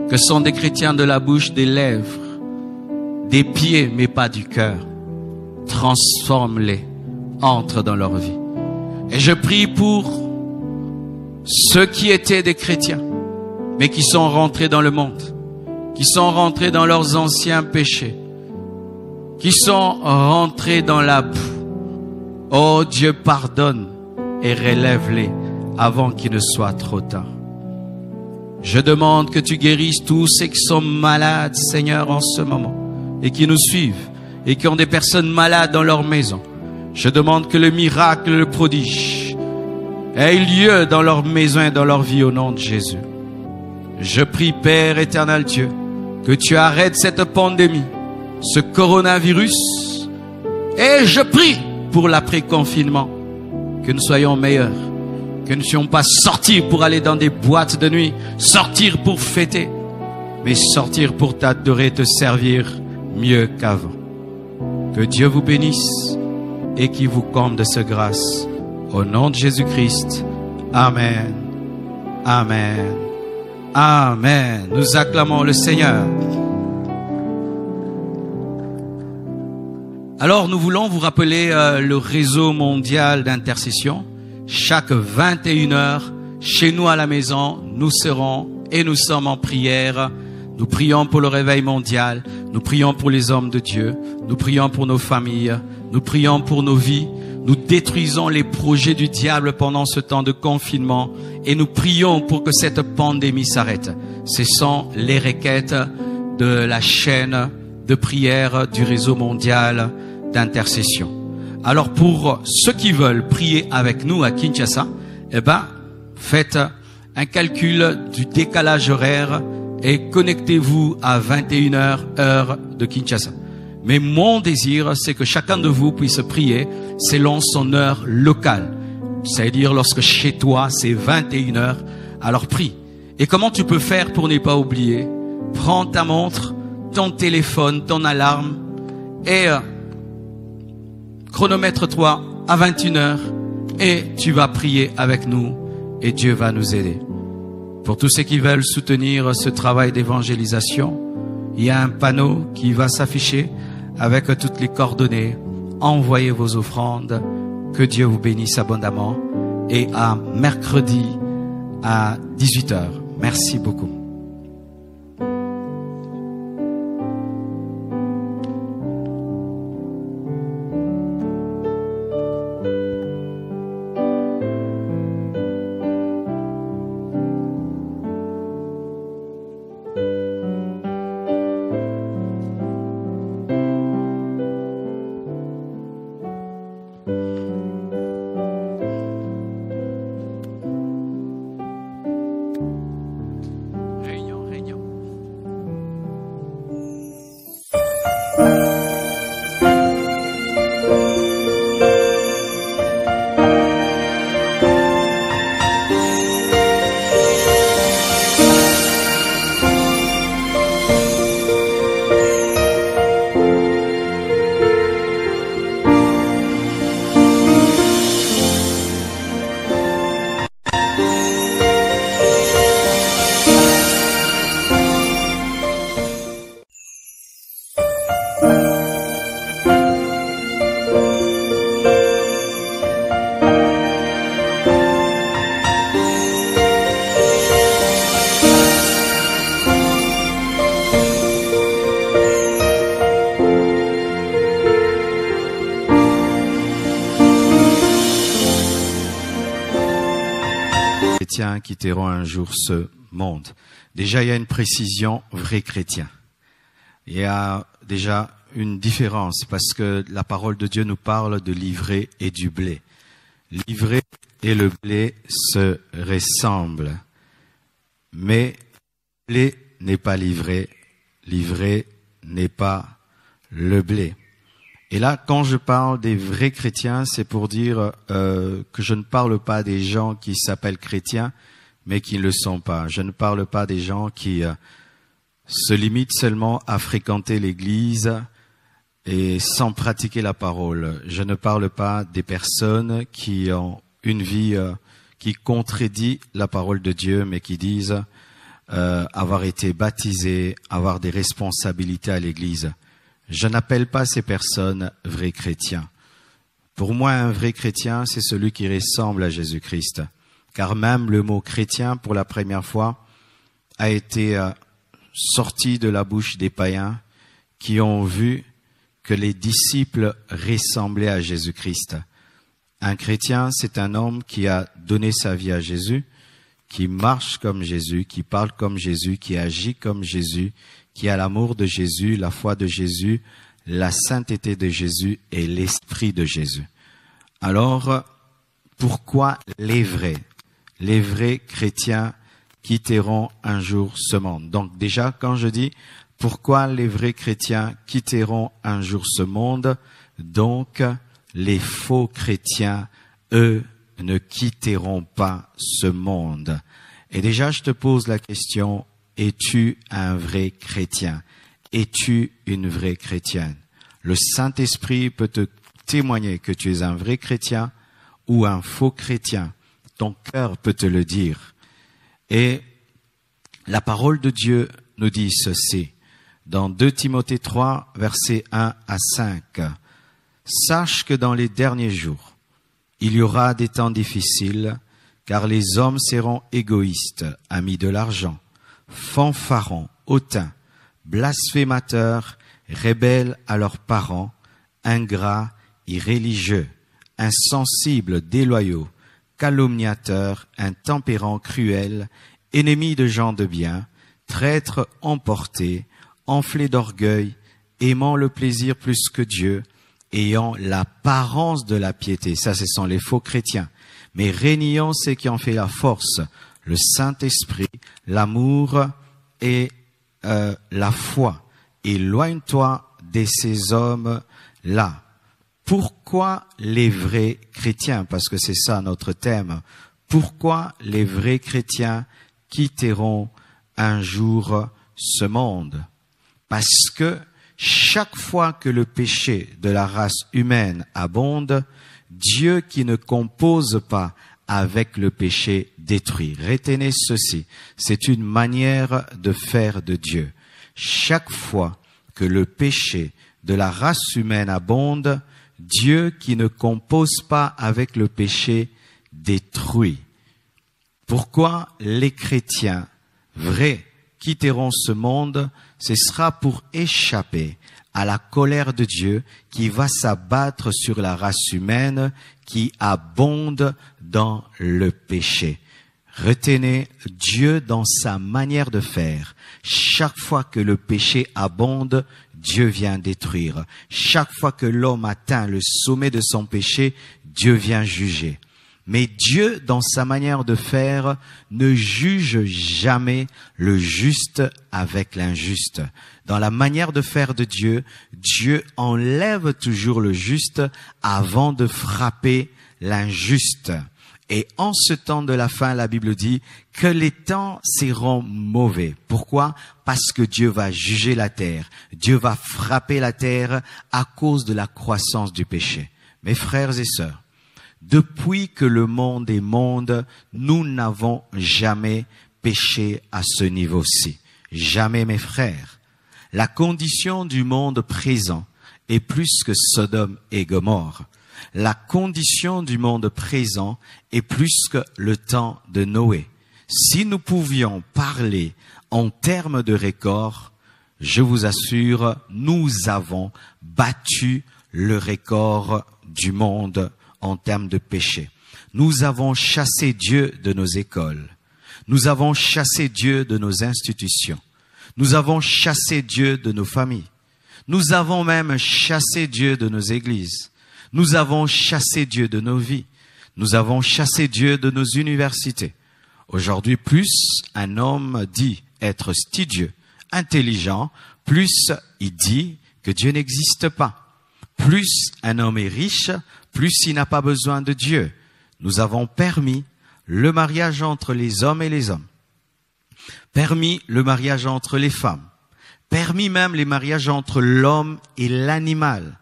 que sont des chrétiens de la bouche, des lèvres, des pieds, mais pas du cœur. Transforme-les, entre dans leur vie. Et je prie pour ceux qui étaient des chrétiens, mais qui sont rentrés dans le monde, qui sont rentrés dans leurs anciens péchés, qui sont rentrés dans la boue. Oh Dieu, pardonne et relève-les avant qu'il ne soit trop tard. Je demande que tu guérisses tous ceux qui sont malades, Seigneur, en ce moment, et qui nous suivent, et qui ont des personnes malades dans leur maison. Je demande que le miracle, le prodige ait lieu dans leur maison et dans leur vie au nom de Jésus. Je prie, Père éternel Dieu, que tu arrêtes cette pandémie, ce coronavirus. Et je prie pour l'après-confinement, que nous soyons meilleurs, que nous ne soyons pas sortis pour aller dans des boîtes de nuit, sortir pour fêter, mais sortir pour t'adorer, te servir mieux qu'avant. Que Dieu vous bénisse et qu'il vous comble de sa grâce. Au nom de Jésus-Christ. Amen. Amen. Amen. Nous acclamons le Seigneur. Alors, nous voulons vous rappeler le réseau mondial d'intercession. Chaque 21h, chez nous à la maison, nous serons et nous sommes en prière. Nous prions pour le réveil mondial. Nous prions pour les hommes de Dieu. Nous prions pour nos familles. Nous prions pour nos vies. Nous détruisons les projets du diable pendant ce temps de confinement. Et nous prions pour que cette pandémie s'arrête. Ce sont les requêtes de la chaîne de prière du réseau mondial d'intercession. Alors pour ceux qui veulent prier avec nous à Kinshasa, faites un calcul du décalage horaire et connectez-vous à 21h heure de Kinshasa. Mais mon désir, c'est que chacun de vous puisse prier selon son heure locale. C'est-à-dire lorsque chez toi c'est 21h, alors prie. Et comment tu peux faire pour ne pas oublier? Prends ta montre, ton téléphone, ton alarme et chronomètre-toi à 21h et tu vas prier avec nous et Dieu va nous aider. Pour tous ceux qui veulent soutenir ce travail d'évangélisation, il y a un panneau qui va s'afficher avec toutes les coordonnées. Envoyez vos offrandes. Que Dieu vous bénisse abondamment. Et à mercredi à 18h. Merci beaucoup. Chrétiens quitteront un jour ce monde. Déjà, il y a une précision, vrai chrétien. Il y a déjà une différence parce que la parole de Dieu nous parle de l'ivraie et du blé. L'ivraie et le blé se ressemblent. Mais le blé n'est pas l'ivraie n'est pas le blé. Et là, quand je parle des vrais chrétiens, c'est pour dire que je ne parle pas des gens qui s'appellent chrétiens, mais qui ne le sont pas. Je ne parle pas des gens qui se limitent seulement à fréquenter l'église et sans pratiquer la parole. Je ne parle pas des personnes qui ont une vie qui contredit la parole de Dieu, mais qui disent avoir été baptisés, avoir des responsabilités à l'église. Je n'appelle pas ces personnes vrais chrétiens. Pour moi, un vrai chrétien, c'est celui qui ressemble à Jésus-Christ. Car même le mot chrétien, pour la première fois, a été sorti de la bouche des païens qui ont vu que les disciples ressemblaient à Jésus-Christ. Un chrétien, c'est un homme qui a donné sa vie à Jésus, qui marche comme Jésus, qui parle comme Jésus, qui agit comme Jésus, qui a l'amour de Jésus, la foi de Jésus, la sainteté de Jésus et l'esprit de Jésus. Alors, pourquoi les vrais chrétiens quitteront un jour ce monde. Donc déjà, quand je dis pourquoi les vrais chrétiens quitteront un jour ce monde, donc les faux chrétiens, eux, ne quitteront pas ce monde. Et déjà, je te pose la question, es-tu un vrai chrétien? Es-tu une vraie chrétienne? Le Saint-Esprit peut te témoigner que tu es un vrai chrétien ou un faux chrétien. Ton cœur peut te le dire. Et la parole de Dieu nous dit ceci, dans 2 Timothée 3, versets 1 à 5. Sache que dans les derniers jours, il y aura des temps difficiles, car les hommes seront égoïstes, amis de l'argent, fanfarons, hautains, blasphémateurs, rebelles à leurs parents, ingrats, irréligieux, insensibles, déloyaux, calomniateurs, intempérants, cruels, ennemis de gens de bien, traîtres emportés, enflés d'orgueil, aimant le plaisir plus que Dieu, ayant l'apparence de la piété. Ça, ce sont les faux chrétiens. Mais régnant ce qui en fait la force, le Saint-Esprit, l'amour et la foi. Éloigne-toi de ces hommes-là. Pourquoi les vrais chrétiens? Parce que c'est ça notre thème. Pourquoi les vrais chrétiens quitteront un jour ce monde? Parce que chaque fois que le péché de la race humaine abonde, Dieu qui ne compose pas avec le péché détruit. Retenez ceci, c'est une manière de faire de Dieu. Chaque fois que le péché de la race humaine abonde, Dieu qui ne compose pas avec le péché détruit. Pourquoi les chrétiens vrais quitteront ce monde? Ce sera pour échapper à la colère de Dieu qui va s'abattre sur la race humaine qui abonde dans le péché. Retenez Dieu dans sa manière de faire. Chaque fois que le péché abonde, Dieu vient détruire. Chaque fois que l'homme atteint le sommet de son péché, Dieu vient juger. Mais Dieu, dans sa manière de faire, ne juge jamais le juste avec l'injuste. Dans la manière de faire de Dieu, Dieu enlève toujours le juste avant de frapper l'injuste. Et en ce temps de la fin, la Bible dit que les temps seront mauvais. Pourquoi? Parce que Dieu va juger la terre. Dieu va frapper la terre à cause de la croissance du péché. Mes frères et sœurs, depuis que le monde est monde, nous n'avons jamais péché à ce niveau-ci. Jamais, mes frères. La condition du monde présent est plus que Sodome et Gomorrhe. La condition du monde présent est plus que le temps de Noé. Si nous pouvions parler en termes de record, je vous assure, nous avons battu le record du monde en termes de péché. Nous avons chassé Dieu de nos écoles. Nous avons chassé Dieu de nos institutions. Nous avons chassé Dieu de nos familles. Nous avons même chassé Dieu de nos églises. Nous avons chassé Dieu de nos vies. Nous avons chassé Dieu de nos universités. Aujourd'hui, plus un homme dit être studieux, intelligent, plus il dit que Dieu n'existe pas. Plus un homme est riche, plus il n'a pas besoin de Dieu. Nous avons permis le mariage entre les hommes et les hommes. Permis le mariage entre les femmes. Permis même les mariages entre l'homme et l'animal.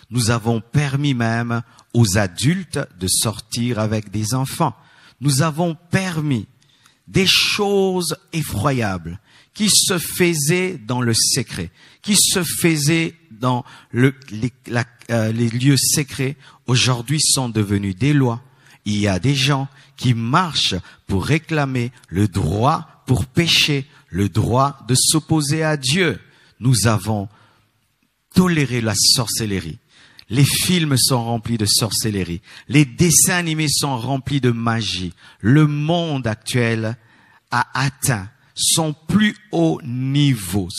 Nous avons permis même aux adultes de sortir avec des enfants. Nous avons permis des choses effroyables qui se faisaient dans le secret, qui se faisaient dans les lieux secrets, aujourd'hui sont devenus des lois. Il y a des gens qui marchent pour réclamer le droit pour pécher, le droit de s'opposer à Dieu. Nous avons toléré la sorcellerie. Les films sont remplis de sorcellerie. Les dessins animés sont remplis de magie. Le monde actuel a atteint son plus haut niveau.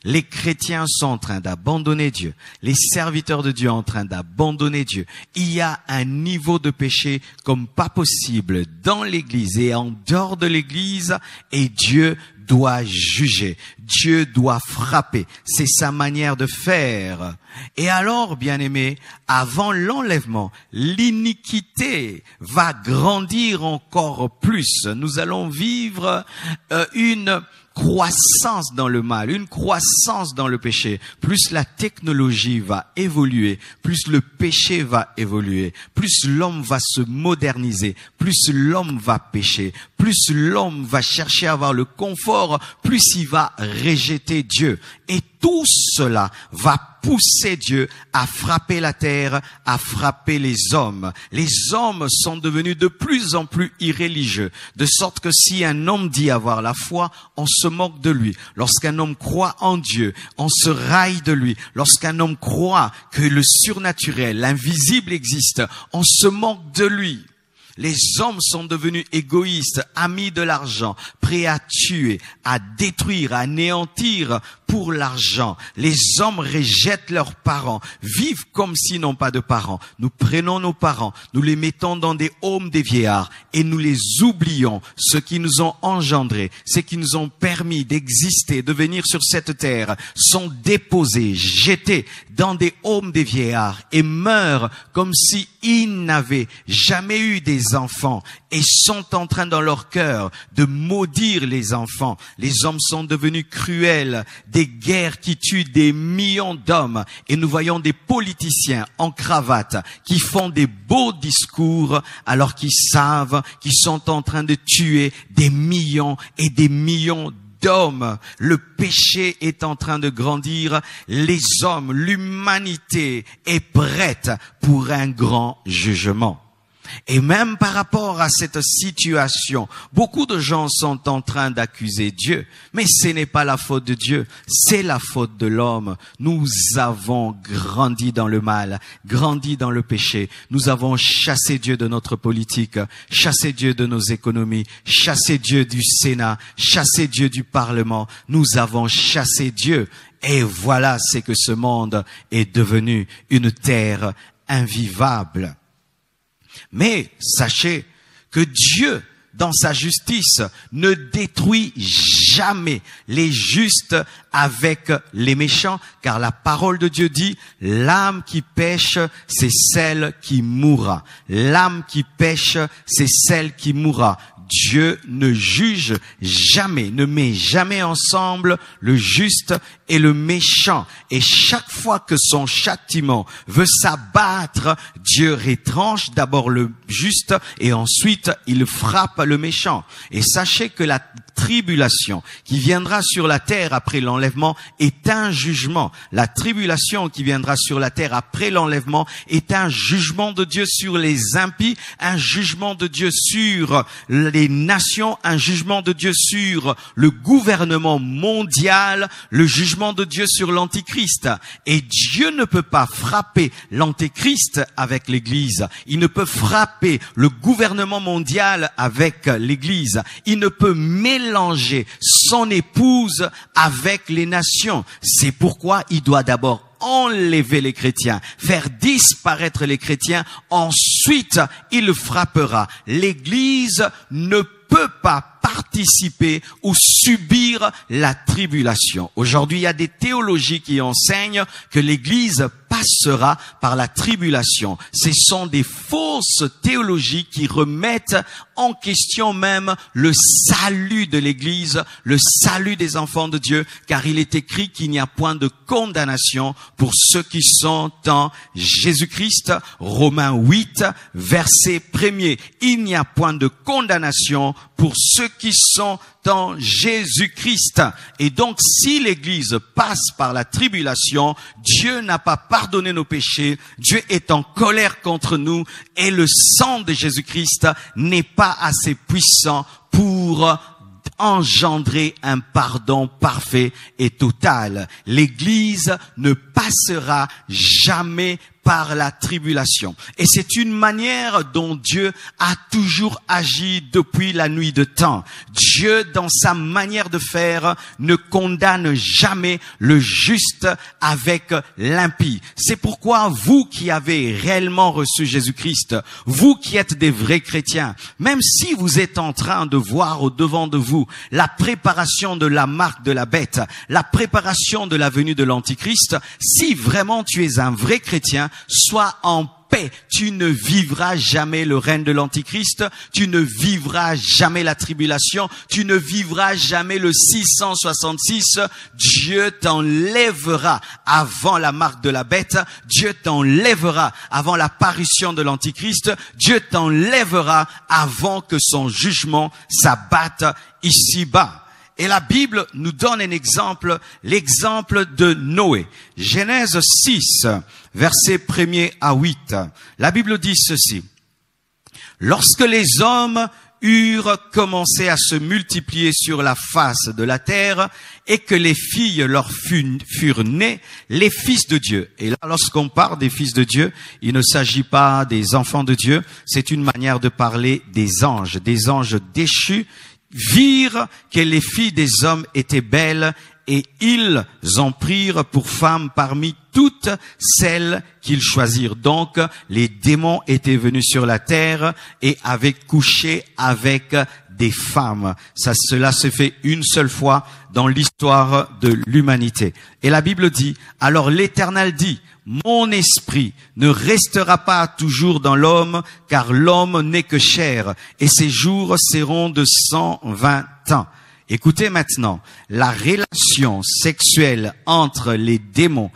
Les chrétiens sont en train d'abandonner Dieu. Les serviteurs de Dieu sont en train d'abandonner Dieu. Il y a un niveau de péché comme pas possible dans l'église et en dehors de l'église, et Dieu doit juger. Dieu doit frapper. C'est sa manière de faire. Et alors, bien-aimés, avant l'enlèvement, l'iniquité va grandir encore plus. Nous allons vivre une croissance dans le mal, une croissance dans le péché. Plus la technologie va évoluer, plus le péché va évoluer, plus l'homme va se moderniser, plus l'homme va pécher, plus l'homme va chercher à avoir le confort, plus il va rejeter Dieu. Et tout cela va pousser Dieu à frapper la terre, à frapper les hommes. Les hommes sont devenus de plus en plus irréligieux, de sorte que si un homme dit avoir la foi, on se moque de lui. Lorsqu'un homme croit en Dieu, on se raille de lui. Lorsqu'un homme croit que le surnaturel, l'invisible existe, on se moque de lui. Les hommes sont devenus égoïstes, amis de l'argent, prêts à tuer, à détruire, à anéantir pour l'argent. Les hommes rejettent leurs parents, vivent comme s'ils n'ont pas de parents. Nous prenons nos parents, nous les mettons dans des aumes des vieillards et nous les oublions. Ceux qui nous ont engendrés, ceux qui nous ont permis d'exister, de venir sur cette terre, sont déposés, jetés dans des aumes des vieillards et meurent comme s'ils n'avaient jamais eu des enfants et sont en train dans leur cœur de maudire les enfants. Les hommes sont devenus cruels, des guerres qui tuent des millions d'hommes et nous voyons des politiciens en cravate qui font des beaux discours alors qu'ils savent qu'ils sont en train de tuer des millions et des millions d'hommes. Le péché est en train de grandir. Les hommes, l'humanité est prête pour un grand jugement. Et même par rapport à cette situation, beaucoup de gens sont en train d'accuser Dieu. Mais ce n'est pas la faute de Dieu, c'est la faute de l'homme. Nous avons grandi dans le mal, grandi dans le péché. Nous avons chassé Dieu de notre politique, chassé Dieu de nos économies, chassé Dieu du Sénat, chassé Dieu du Parlement. Nous avons chassé Dieu. Et voilà ce que ce monde est devenu, une terre invivable. Mais sachez que Dieu, dans sa justice, ne détruit jamais les justes avec les méchants, car la parole de Dieu dit, l'âme qui pêche, c'est celle qui mourra. L'âme qui pêche, c'est celle qui mourra. Dieu ne juge jamais, ne met jamais ensemble le juste et le méchant. Et chaque fois que son châtiment veut s'abattre, Dieu retranche d'abord le juste et ensuite il frappe le méchant. Et sachez que la tribulation qui viendra sur la terre après l'enlèvement est un jugement. La tribulation qui viendra sur la terre après l'enlèvement est un jugement de Dieu sur les impies, un jugement de Dieu sur les nations, un jugement de Dieu sur le gouvernement mondial, le jugement de Dieu sur l'antichrist. Et Dieu ne peut pas frapper l'antichrist avec l'église. Il ne peut frapper le gouvernement mondial avec l'église. Il ne peut mélanger son épouse avec les nations. C'est pourquoi il doit d'abord enlever les chrétiens, faire disparaître les chrétiens, ensuite il frappera. L'église ne peut pas participer ou subir la tribulation. Aujourd'hui, il y a des théologies qui enseignent que l'église passera par la tribulation. Ce sont des fausses théologies qui remettent en question même le salut de l'église, le salut des enfants de Dieu, car il est écrit qu'il n'y a point de condamnation pour ceux qui sont en Jésus-Christ. Romains 8, verset 1er. Il n'y a point de condamnation pour ceux qui sont en Jésus-Christ. Et donc, si l'Église passe par la tribulation, Dieu n'a pas pardonné nos péchés, Dieu est en colère contre nous, et le sang de Jésus-Christ n'est pas assez puissant pour engendrer un pardon parfait et total. L'Église ne passera jamais par la tribulation. Et c'est une manière dont Dieu a toujours agi depuis la nuit de temps. Dieu, dans sa manière de faire, ne condamne jamais le juste avec l'impie. C'est pourquoi vous qui avez réellement reçu Jésus-Christ, vous qui êtes des vrais chrétiens, même si vous êtes en train de voir au devant de vous la préparation de la marque de la bête, la préparation de la venue de l'Antichrist, si vraiment tu es un vrai chrétien, sois en paix. Tu ne vivras jamais le règne de l'Antichrist, tu ne vivras jamais la tribulation, tu ne vivras jamais le 666. Dieu t'enlèvera avant la marque de la bête, Dieu t'enlèvera avant l'apparition de l'Antichrist, Dieu t'enlèvera avant que son jugement s'abatte ici-bas. Et la Bible nous donne un exemple, l'exemple de Noé. Genèse 6, versets 1er à 8. La Bible dit ceci. Lorsque les hommes eurent commencé à se multiplier sur la face de la terre et que les filles leur furent nées, les fils de Dieu. Et là, lorsqu'on parle des fils de Dieu, il ne s'agit pas des enfants de Dieu, c'est une manière de parler des anges déchus, virent que les filles des hommes étaient belles et ils en prirent pour femmes parmi toutes celles qu'ils choisirent. Donc, les démons étaient venus sur la terre et avaient couché avec des femmes. Cela se fait une seule fois dans l'histoire de l'humanité. Et la Bible dit, alors l'Éternel dit, mon esprit ne restera pas toujours dans l'homme, car l'homme n'est que chair, et ses jours seront de 120 ans. Écoutez maintenant, la relation sexuelle entre les démons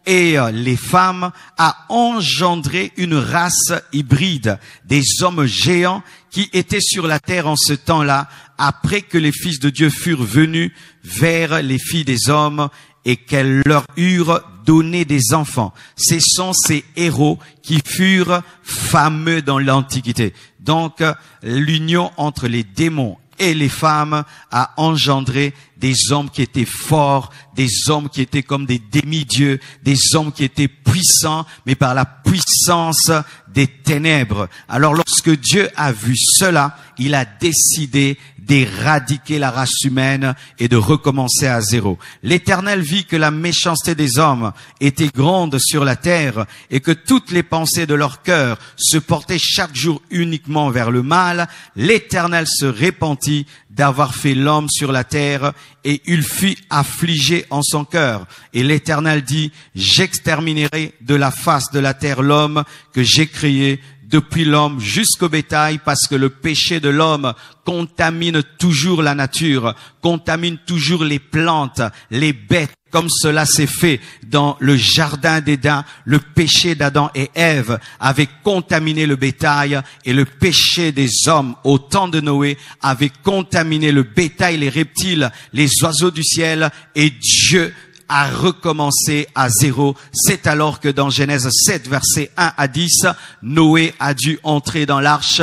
et les femmes a engendré une race hybride, des hommes géants qui étaient sur la terre en ce temps-là, après que les fils de Dieu furent venus vers les filles des hommes et qu'elles leur eurent donné des enfants. Ce sont ces héros qui furent fameux dans l'Antiquité. Donc, l'union entre les démons et les femmes a engendré des hommes qui étaient forts, des hommes qui étaient comme des demi-dieux, des hommes qui étaient puissants, mais par la puissance des ténèbres. Alors lorsque Dieu a vu cela, il a décidé d'éradiquer la race humaine et de recommencer à zéro. L'Éternel vit que la méchanceté des hommes était grande sur la terre et que toutes les pensées de leur cœur se portaient chaque jour uniquement vers le mal. L'Éternel se repentit d'avoir fait l'homme sur la terre et il fut affligé en son cœur. Et l'Éternel dit, j'exterminerai de la face de la terre l'homme que j'ai créé, depuis l'homme jusqu'au bétail, parce que le péché de l'homme contamine toujours la nature, contamine toujours les plantes, les bêtes, comme cela s'est fait dans le jardin d'Éden. Le péché d'Adam et Ève avait contaminé le bétail et le péché des hommes au temps de Noé avait contaminé le bétail, les reptiles, les oiseaux du ciel, et Dieu a recommencé à zéro. C'est alors que dans Genèse 7, versets 1 à 10, Noé a dû entrer dans l'arche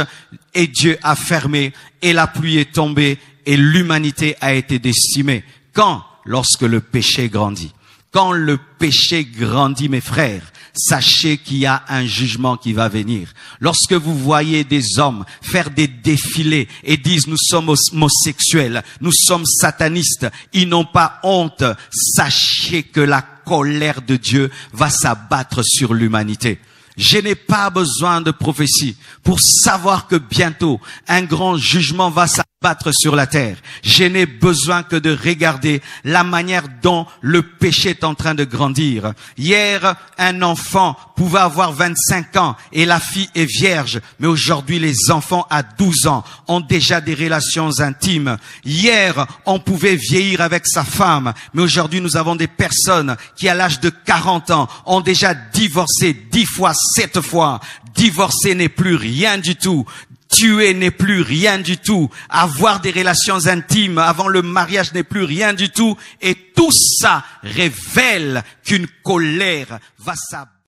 et Dieu a fermé et la pluie est tombée et l'humanité a été décimée. Quand? Lorsque le péché grandit. Quand le péché grandit, mes frères, sachez qu'il y a un jugement qui va venir. Lorsque vous voyez des hommes faire des défilés et disent nous sommes homosexuels, nous sommes satanistes, ils n'ont pas honte, sachez que la colère de Dieu va s'abattre sur l'humanité. Je n'ai pas besoin de prophétie pour savoir que bientôt un grand jugement va s'abattre sur la terre. Je n'ai besoin que de regarder la manière dont le péché est en train de grandir. Hier, un enfant pouvait avoir 25 ans et la fille est vierge, mais aujourd'hui les enfants à 12 ans ont déjà des relations intimes. Hier, on pouvait vieillir avec sa femme, mais aujourd'hui nous avons des personnes qui à l'âge de 40 ans ont déjà divorcé 10 fois, 7 fois. Divorcer n'est plus rien du tout. Tuer n'est plus rien du tout. Avoir des relations intimes avant le mariage n'est plus rien du tout. Et tout ça révèle qu'une colère va s'abattre.